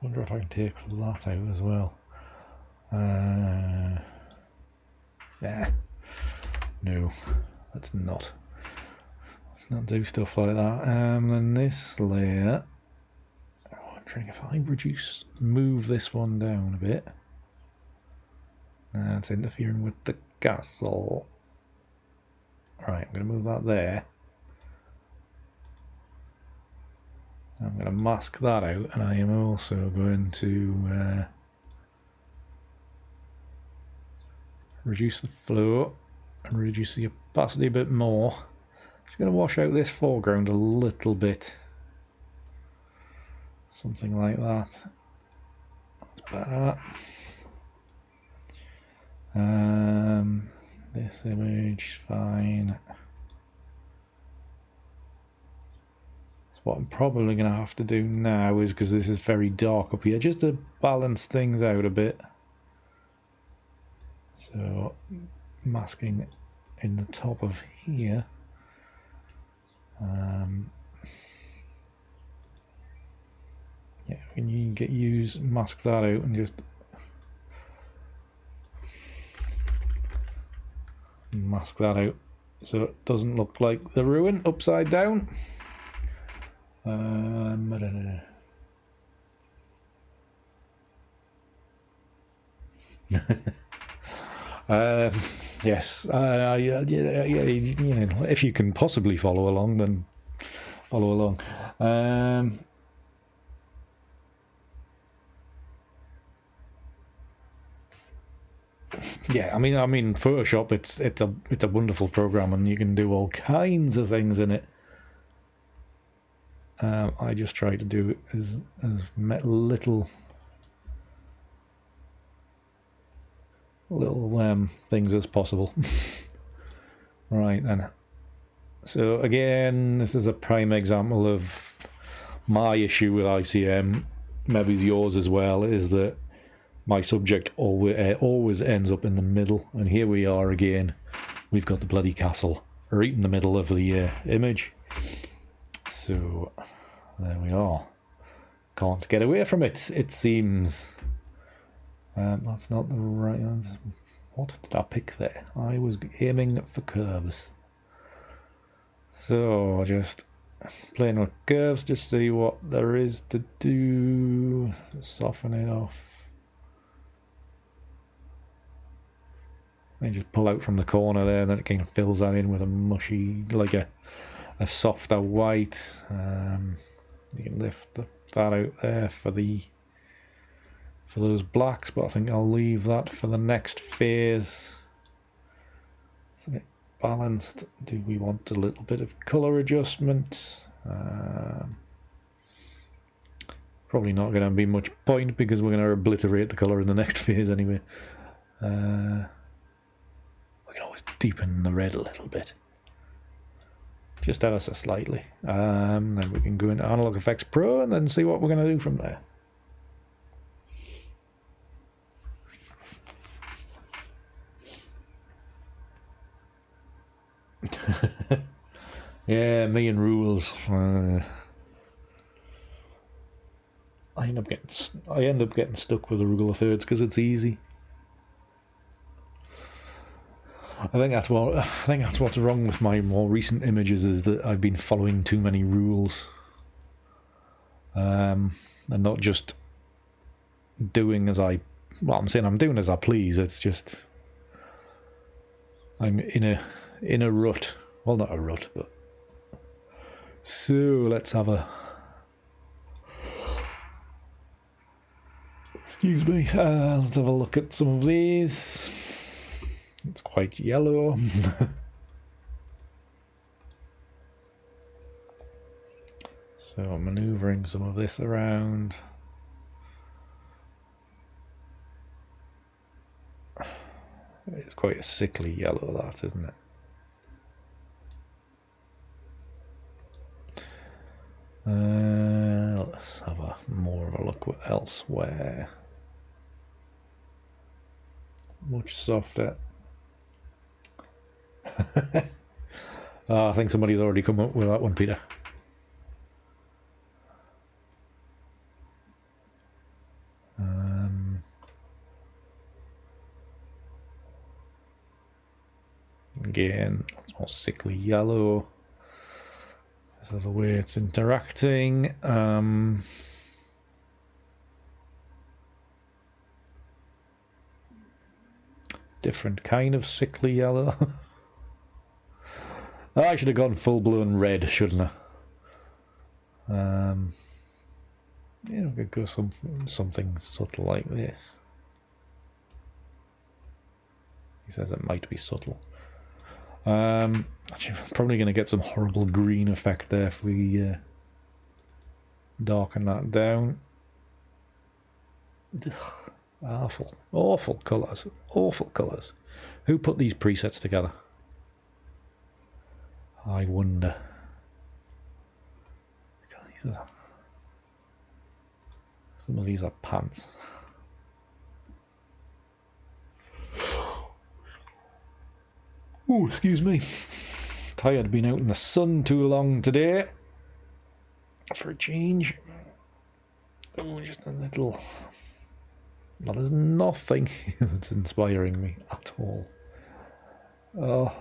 Wonder if I can take that out as well. Yeah. No, let's not. Let's not do stuff like that. Then this layer. I'm wondering if I move this one down a bit. That's interfering with the castle. Right, I'm going to move that there. I'm going to mask that out, and I am also going to reduce the flow and reduce the opacity a bit more. Just going to wash out this foreground a little bit. Something like that. That's better. This image, fine. What I'm probably going to have to do now is, because this is very dark up here, just to balance things out a bit. So, masking in the top of here. Yeah, when you mask that out and just mask that out so it doesn't look like the ruin upside down. I don't know. Yes, yeah, you know, if you can possibly follow along, then follow along. Yeah, I mean, Photoshop. It's a wonderful program, and you can do all kinds of things in it. I just try to do as little things as possible. Right then. So again, this is a prime example of my issue with ICM. Maybe yours as well. Is that my subject always ends up in the middle, and here we are again. We've got the bloody castle right in the middle of the image. So there we are. Can't get away from it, it seems. That's not the right answer. What did I pick there? I was aiming for curves. So just playing with curves to see what there is to do. Soften it off. And just pull out from the corner there, and then it kind of fills that in with a mushy, like a softer white. You can lift that out there for those blacks, but I think I'll leave that for the next phase. Isn't it balanced? Do we want a little bit of colour adjustment? Probably not going to be much point, because we're going to obliterate the colour in the next phase anyway. We can always deepen the red a little bit. Just ever so slightly. Then we can go into Analog Efex Pro and then see what we're going to do from there. Yeah, me and rules. I end up getting stuck with the rule of thirds because it's easy. I think that's what's wrong with my more recent images, is that I've been following too many rules, and not just doing as I. Well, I'm saying I'm doing as I please. It's just I'm in a rut. Well, not a rut, but so let's have a. Excuse me. Let's have a look at some of these. It's quite yellow. So I'm manoeuvring some of this around. It's quite a sickly yellow, that, isn't it? Let's have more of a look elsewhere. Much softer. I think somebody's already come up with that one, Peter. Again, it's more sickly yellow. This is the way it's interacting. Different kind of sickly yellow. I should have gone full-blown red, shouldn't I? Yeah, we could go something subtle like this. He says it might be subtle. Actually, we're probably going to get some horrible green effect there if we darken that down. Ugh, awful colours. Awful colours. Who put these presets together? I wonder. Some of these are pants. Oh, excuse me. Tired, been out in the sun too long today. For a change. Oh, just a little. Well, there's nothing that's inspiring me at all. Oh.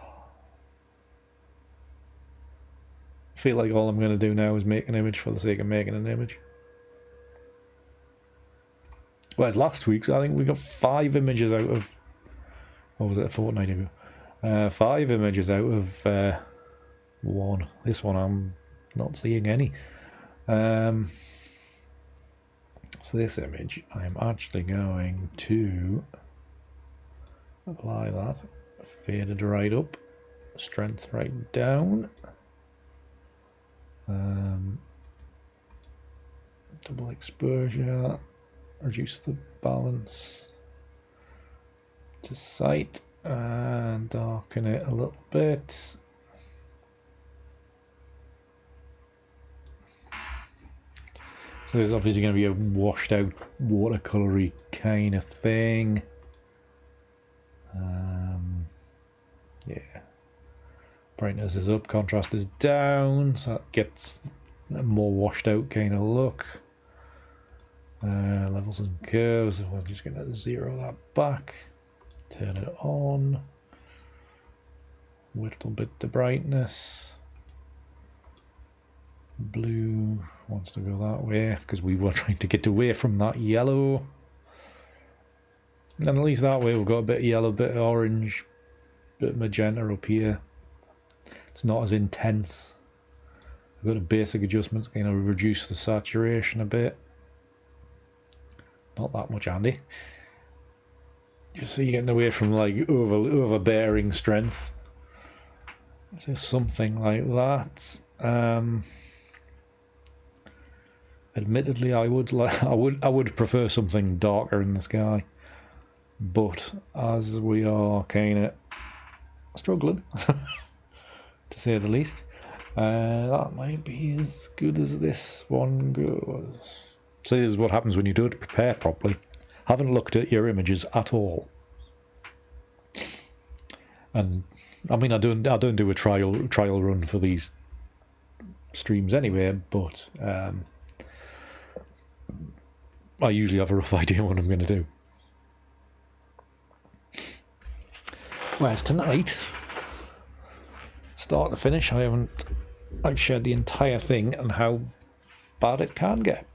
I feel like all I'm going to do now is make an image for the sake of making an image. Whereas last week's, I think we got 5 images out of... What was it, a fortnight ago? 5 images out of 1. This one I'm not seeing any. So this image, I'm actually going to apply that. Faded right up. Strength right down. Double exposure. Reduce the balance to sight and darken it a little bit. So this is obviously going to be a washed out watercolory kind of thing. Yeah. Brightness is up, contrast is down, so that gets a more washed out kind of look. Levels and curves, we're just going to zero that back, turn it on, whittle bit the brightness. Blue wants to go that way because we were trying to get away from that yellow. And at least that way we've got a bit of yellow, bit of orange, bit of magenta up here. It's not as intense. I've got a basic adjustments, kind of reduce the saturation a bit. Not that much, Andy. Just so you're getting away from like overbearing strength. So something like that. Admittedly, I would prefer something darker in the sky, but as we are kind of struggling, to say the least, that might be as good as this one goes. So this is what happens when you don't prepare properly. Haven't looked at your images at all. And I mean, I don't do a trial run for these streams anyway, but I usually have a rough idea what I'm going to do. Whereas tonight, start to finish, I've shared the entire thing and how bad it can get.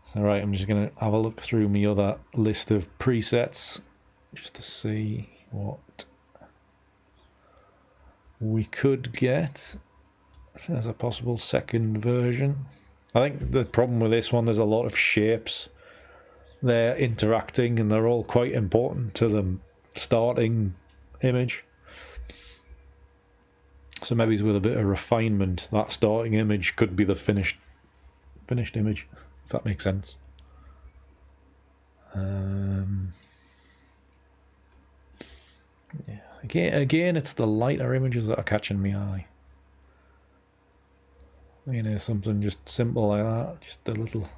So right, I'm just going to have a look through my other list of presets just to see what we could get as a possible second version. I think the problem with this one, there's a lot of shapes. They're interacting and they're all quite important to the starting image. So maybe with a bit of refinement, that starting image could be the finished image, if that makes sense. Yeah. Again, it's the lighter images that are catching my eye. You know, something just simple like that, just a little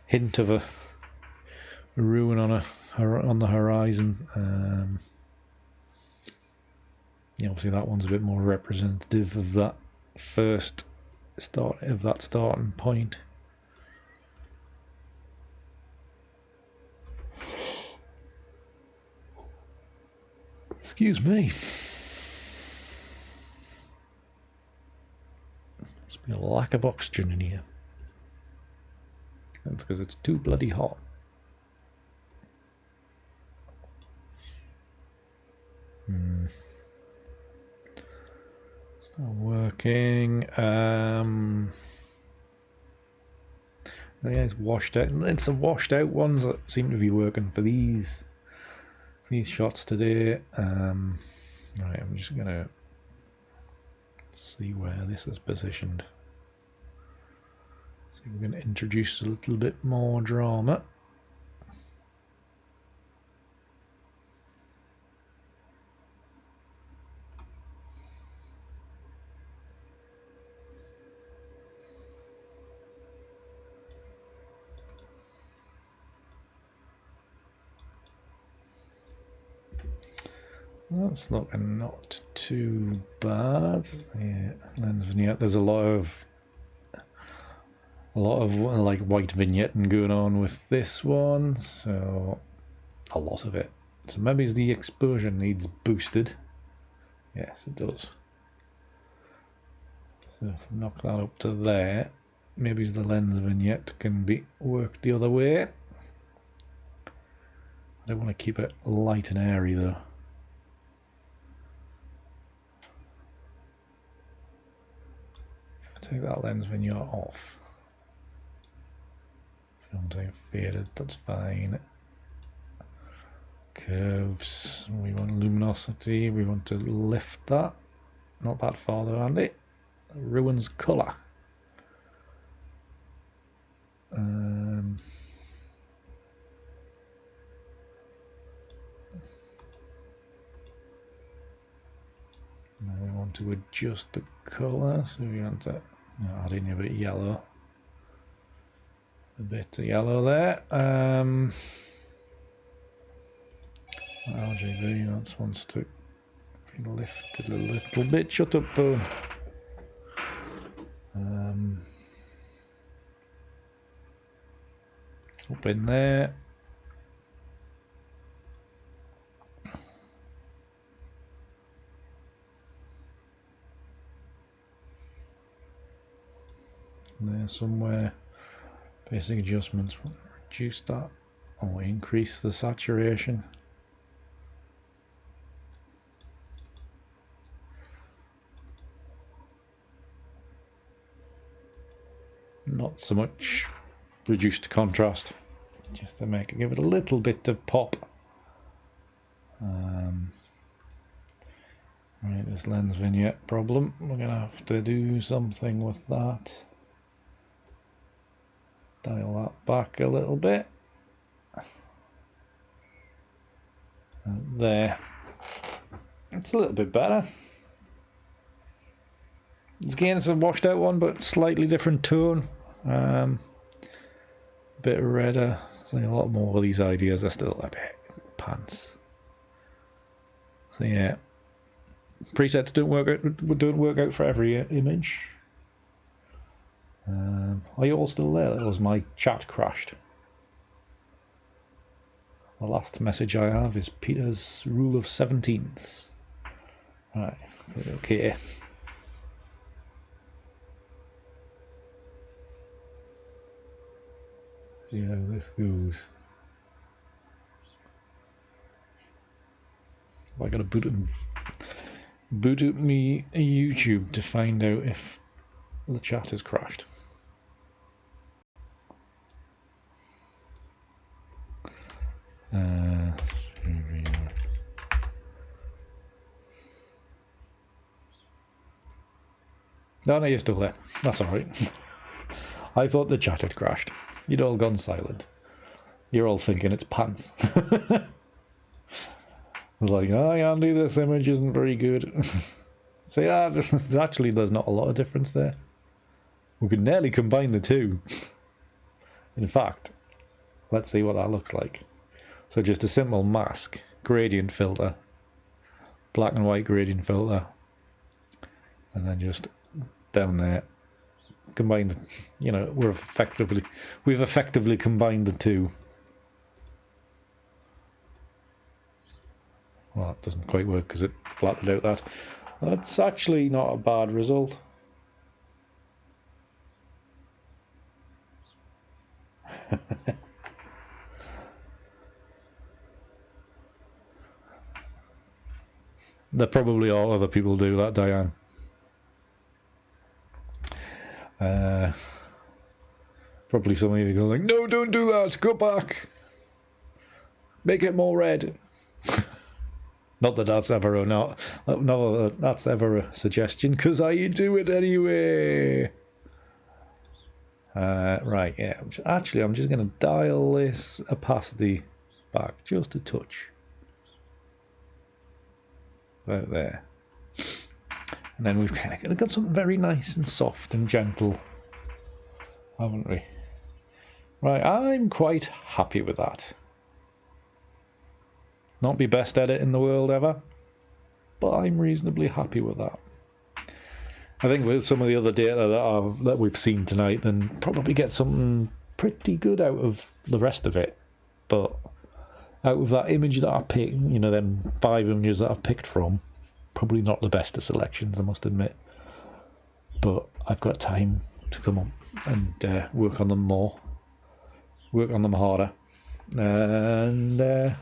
hint of a ruin on the horizon. Yeah, obviously that one's a bit more representative of that starting point. Excuse me. Must be a lack of oxygen in here. That's because it's too bloody hot. It's not working. Yeah, it's washed out. It's the washed out ones that seem to be working for these shots today. Right, I'm just gonna see where this is positioned. See if we can introduce a little bit more drama. That's looking not too bad. Yeah, lens vignette. There's a lot of like white vignetting going on with this one, so a lot of it. So maybe the exposure needs boosted. Yes, it does. So if I knock that up to there, maybe the lens vignette can be worked the other way. I don't want to keep it light and airy though. Take that lens vignette off. If you want to faded, that's fine. Curves, we want luminosity, we want to lift that. Not that far though, Andy. It ruins colour. Now we want to adjust the colour, so we want to add in a bit of yellow. A bit of yellow there. RGB, that wants to be lifted a little bit. Shut up, phone. Up in there. There somewhere. Basic adjustments. Reduce that or increase the saturation. Not so much reduced contrast, just to give it a little bit of pop. Right, this lens vignette problem, we're going to have to do something with that. Dial that back a little bit. There. It's a little bit better. Again, it's a washed out one, but slightly different tone. Bit redder. So a lot more of these ideas are still a bit pants. So yeah, presets don't work out for every image. Are you all still there? That was my chat crashed. The last message I have is Peter's rule of 17ths. Right, okay. See how this goes. I gotta boot up me YouTube to find out if the chat has crashed. No, no, you're still there. That's alright. I thought the chat had crashed. You'd all gone silent. You're all thinking it's pants. I was like, oh, Andy, this image isn't very good. So yeah, actually there's not a lot of difference there. We could nearly combine the two. In fact, let's see what that looks like. So just a simple mask, gradient filter, black and white gradient filter, and then just down there, combine, you know, we've effectively combined the two. Well, it doesn't quite work because it flattened out that. That's actually not a bad result. There probably are other people do that, Diane. Probably some of you go like, no, don't do that, go back. Make it more red. Not that that's ever or not. No, that's ever a suggestion, because I do it anyway. Right, yeah. I'm just going to dial this opacity back just a touch. About there. And then we've kind of got something very nice and soft and gentle, haven't we? Right, I'm quite happy with that. Not my best edit in the world ever, but I'm reasonably happy with that. I think with some of the other data that we've seen tonight, then probably get something pretty good out of the rest of it. But out of that image that I picked, you know, them 5 images that I've picked from, probably not the best of selections, I must admit. But I've got time to come on and work on them more, work on them harder, and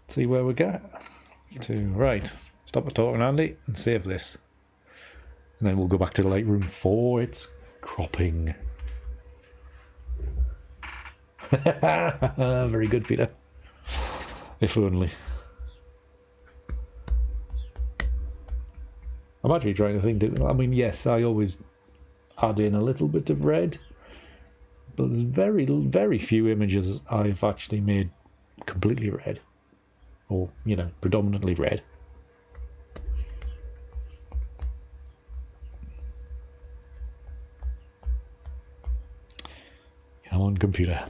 see where we get to. Right, stop talking, Andy, and save this. And then we'll go back to Lightroom for its cropping. Very good, Peter. If only. I'm actually trying to think. I mean, yes, I always add in a little bit of red, but there's very few images I've actually made completely red. Or, you know, predominantly red. Come on, computer.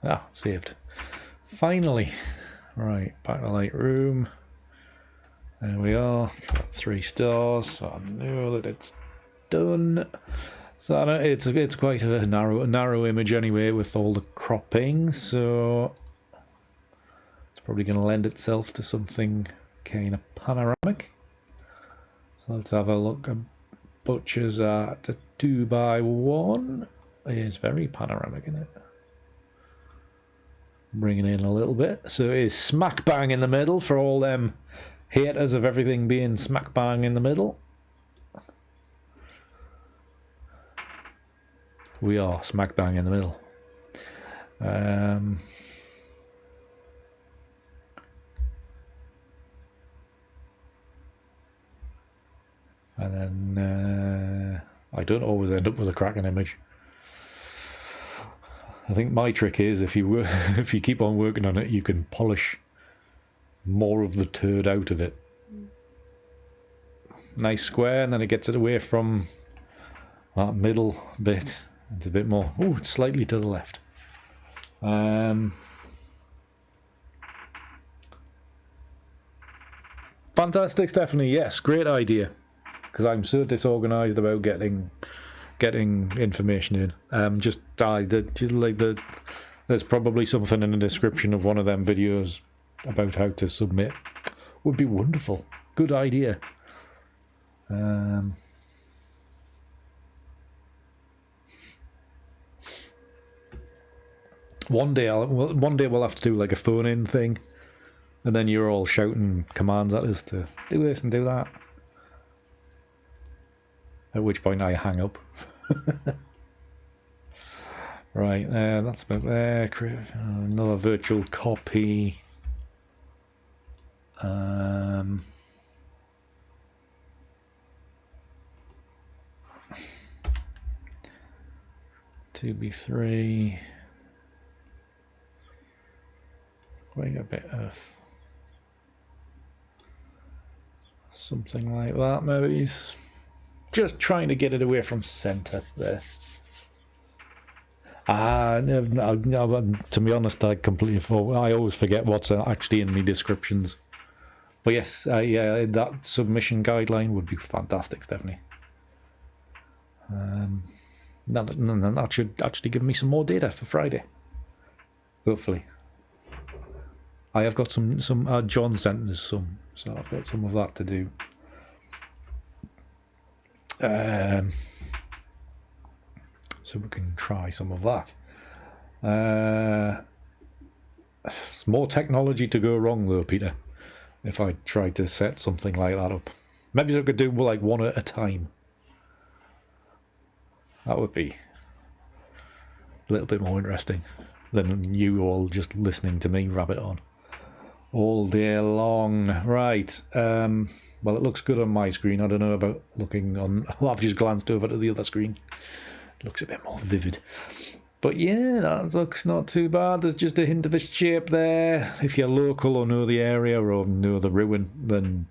Ah, saved. Finally. Right, back to Lightroom. There we are, got 3 stars, so I know that it's done. So I know it's quite a narrow image anyway with all the cropping, so it's probably going to lend itself to something kind of panoramic. So let's have a look. Butcher's at a 2x1 is very panoramic, isn't it? Bringing in a little bit, so it is smack bang in the middle for all them haters of everything being smack bang in the middle. We are smack bang in the middle. And then I don't always end up with a cracking image. I think my trick is if you keep on working on it, you can polish more of the turd out of it. Nice square, and then it gets it away from that middle bit. It's a bit more. Oh, it's slightly to the left. Fantastic, Stephanie. Yes, great idea. Because I'm so disorganized about getting information in. There's probably something in the description of one of them videos about how to submit. Would be wonderful. Good idea. One day we'll have to do like a phone-in thing, and then you're all shouting commands at us to do this and do that. At which point I hang up. Right, that's about there. Another virtual copy. 2B3. Quite a bit of something like that, maybe. He's just trying to get it away from center there. No, to be honest, I always forget what's actually in my descriptions. But yes, yeah, that submission guideline would be fantastic, Stephanie. That should actually give me some more data for Friday. Hopefully. I have got some John sent us some, so I've got some of that to do. So we can try some of that. It's more technology to go wrong though, Peter, if I tried to set something like that up. Maybe I could do like one at a time. That would be a little bit more interesting than you all just listening to me rabbit on all day long. Right. Well, it looks good on my screen. I don't know about looking on... Well, I've just glanced over to the other screen. It looks a bit more vivid. But yeah, that looks not too bad. There's just a hint of a shape there. If you're local or know the area or know the ruin, then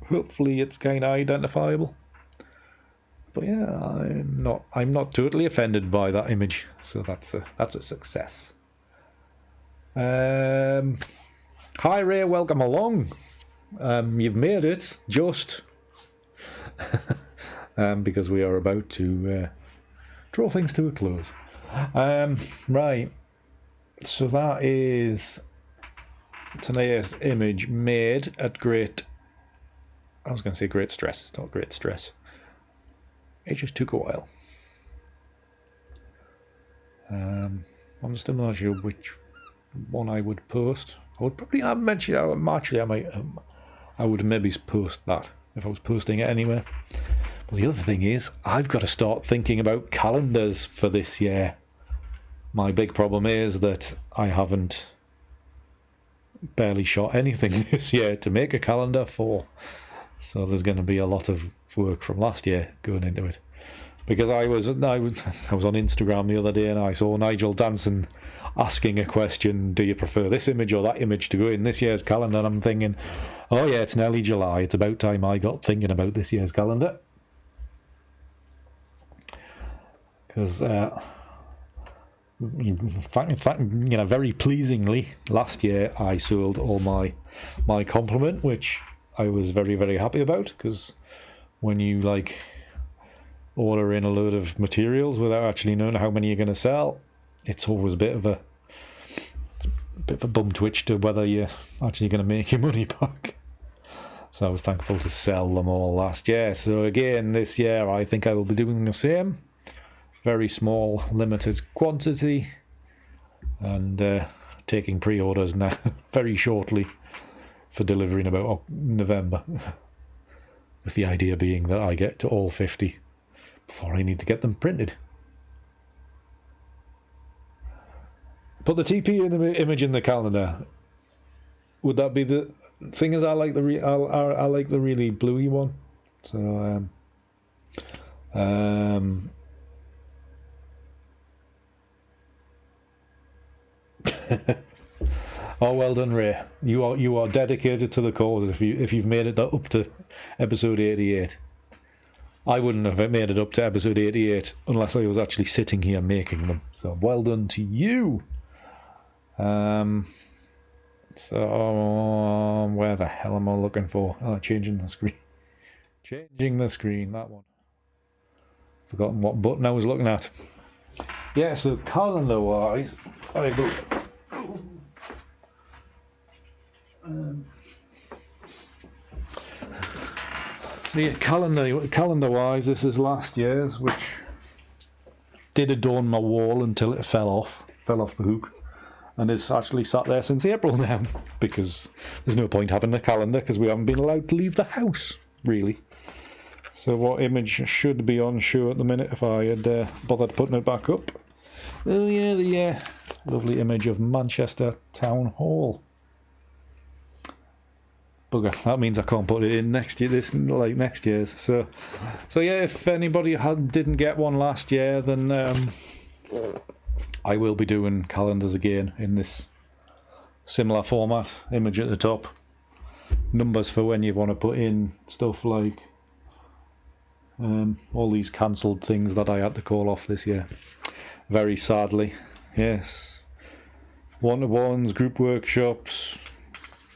hopefully it's kind of identifiable. But yeah, I'm not totally offended by that image, so that's a success. Hi Ray, welcome along. You've made it, just because we are about to draw things to a close. Right, so that is today's image made at great... I was going to say great stress. It's not great stress. It just took a while. I'm still not sure which one I would post. I would probably I would maybe post that if I was posting it anyway. But the other thing is, I've got to start thinking about calendars for this year. My big problem is that I haven't barely shot anything this year to make a calendar for. So there's going to be a lot of work from last year going into it. Because I was on Instagram the other day and I saw Nigel Danson asking a question, do you prefer this image or that image to go in this year's calendar? And I'm thinking, oh yeah, it's nearly July. It's about time I got thinking about this year's calendar. Because, in fact, you know, very pleasingly, last year I sold all my complement, which I was very, very happy about, because when you like order in a load of materials without actually knowing how many you're going to sell, it's always a bit of a bum twitch to whether you're actually going to make your money back. So I was thankful to sell them all last year. So again, this year I think I will be doing the same. Very small, limited quantity, and taking pre-orders now very shortly for delivery in about November. With the idea being that I get to all 50 before I need to get them printed. Put the TP image in the calendar. Would that be the thing? Is I like the I like the really bluey one. So oh, well done, Ray. You are dedicated to the cause if you've made it up to episode 88. I wouldn't have made it up to episode 88 unless I was actually sitting here making them. So well done to you. So where the hell am I looking for? Oh, changing the screen. Changing the screen, that one. Forgotten what button I was looking at. Yeah, so calendar wise, I go. See, calendar wise, this is last year's, which did adorn my wall until it fell off the hook, and it's actually sat there since April now, because there's no point having a calendar because we haven't been allowed to leave the house, really. So what image should be on show at the minute if I had bothered putting it back up? Oh yeah, the lovely image of Manchester Town Hall. Bugger, that means I can't put it in next year. Next year's. So yeah, if anybody didn't get one last year, then I will be doing calendars again in this similar format. Image at the top, numbers for when you want to put in stuff like all these cancelled things that I had to call off this year. Very sadly, yes. One-to-ones, group workshops.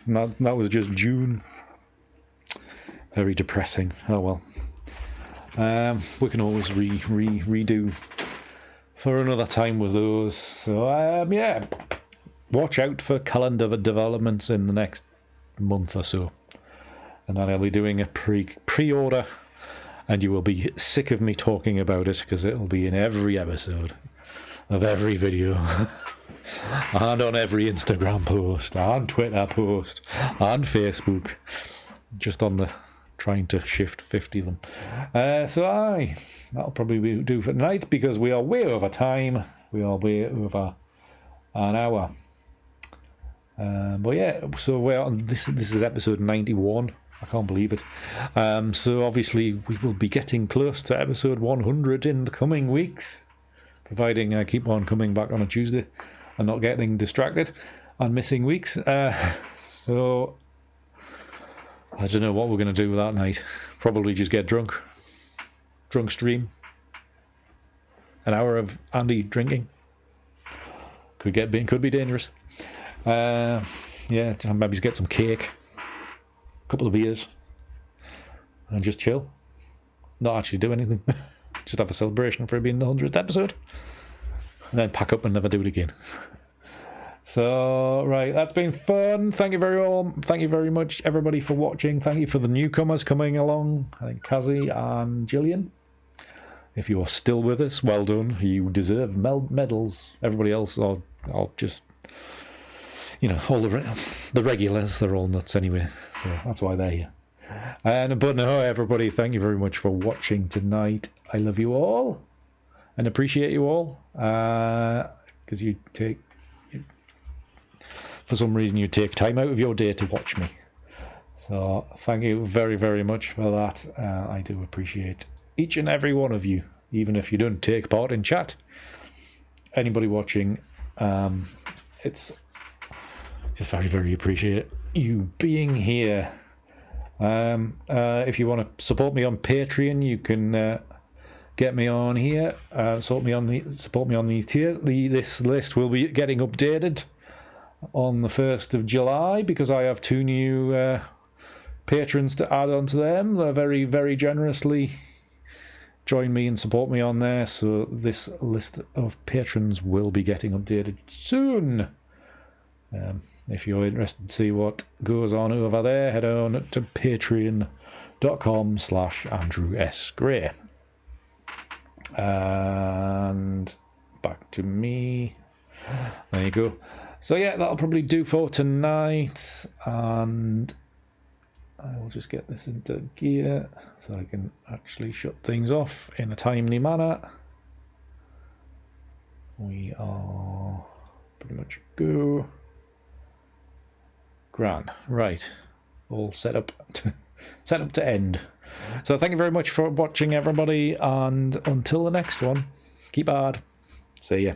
That was just June. Very depressing. Oh well. We can always redo for another time with those. So yeah, watch out for calendar developments in the next month or so, and then I'll be doing a pre-order, and you will be sick of me talking about it because it'll be in every episode of every video. And on every Instagram post, and Twitter post, and Facebook. Just on the trying to shift 50 of them. That'll probably do for tonight because we are way over time. We are way over an hour. But yeah, so we're on this is episode 91. I can't believe it. So obviously we will be getting close to episode 100 in the coming weeks, providing I keep on coming back on a Tuesday and not getting distracted and missing weeks. So I don't know what we're going to do that night. Probably just get drunk stream. An hour of Andy drinking. Could be dangerous. Yeah, maybe get some cake, a couple of beers, and just chill. Not actually do anything. Just have a celebration for it being the 100th episode. And then pack up and never do it again. So, right, that's been fun. Thank you very much, everybody, for watching. Thank you for the newcomers coming along. I think Kazi and Gillian. If you're still with us, well done. You deserve medals. Everybody else are just, all the regulars. They're all nuts anyway. So that's why they're here. But no, everybody, thank you very much for watching tonight. I love you all and appreciate you all. Because for some reason you take time out of your day to watch me. So thank you very, very much for that. I do appreciate each and every one of you, even if you don't take part in chat. Anybody watching, it's just very, very appreciate you being here. If you want to support me on Patreon, you can get me on here. Support me on these tiers. This list will be getting updated on the 1st of July because I have 2 new patrons to add on to them. They're very, very generously join me and support me on there. So this list of patrons will be getting updated soon. If you're interested to see what goes on over there, head on to patreon.com/Andrew S. Gray. And back to me. There you go. So yeah, that'll probably do for tonight. And I will just get this into gear so I can actually shut things off in a timely manner. We are pretty much go. Grand. Right. All set up to end. So thank you very much for watching, everybody, and until the next one, keep hard. See ya.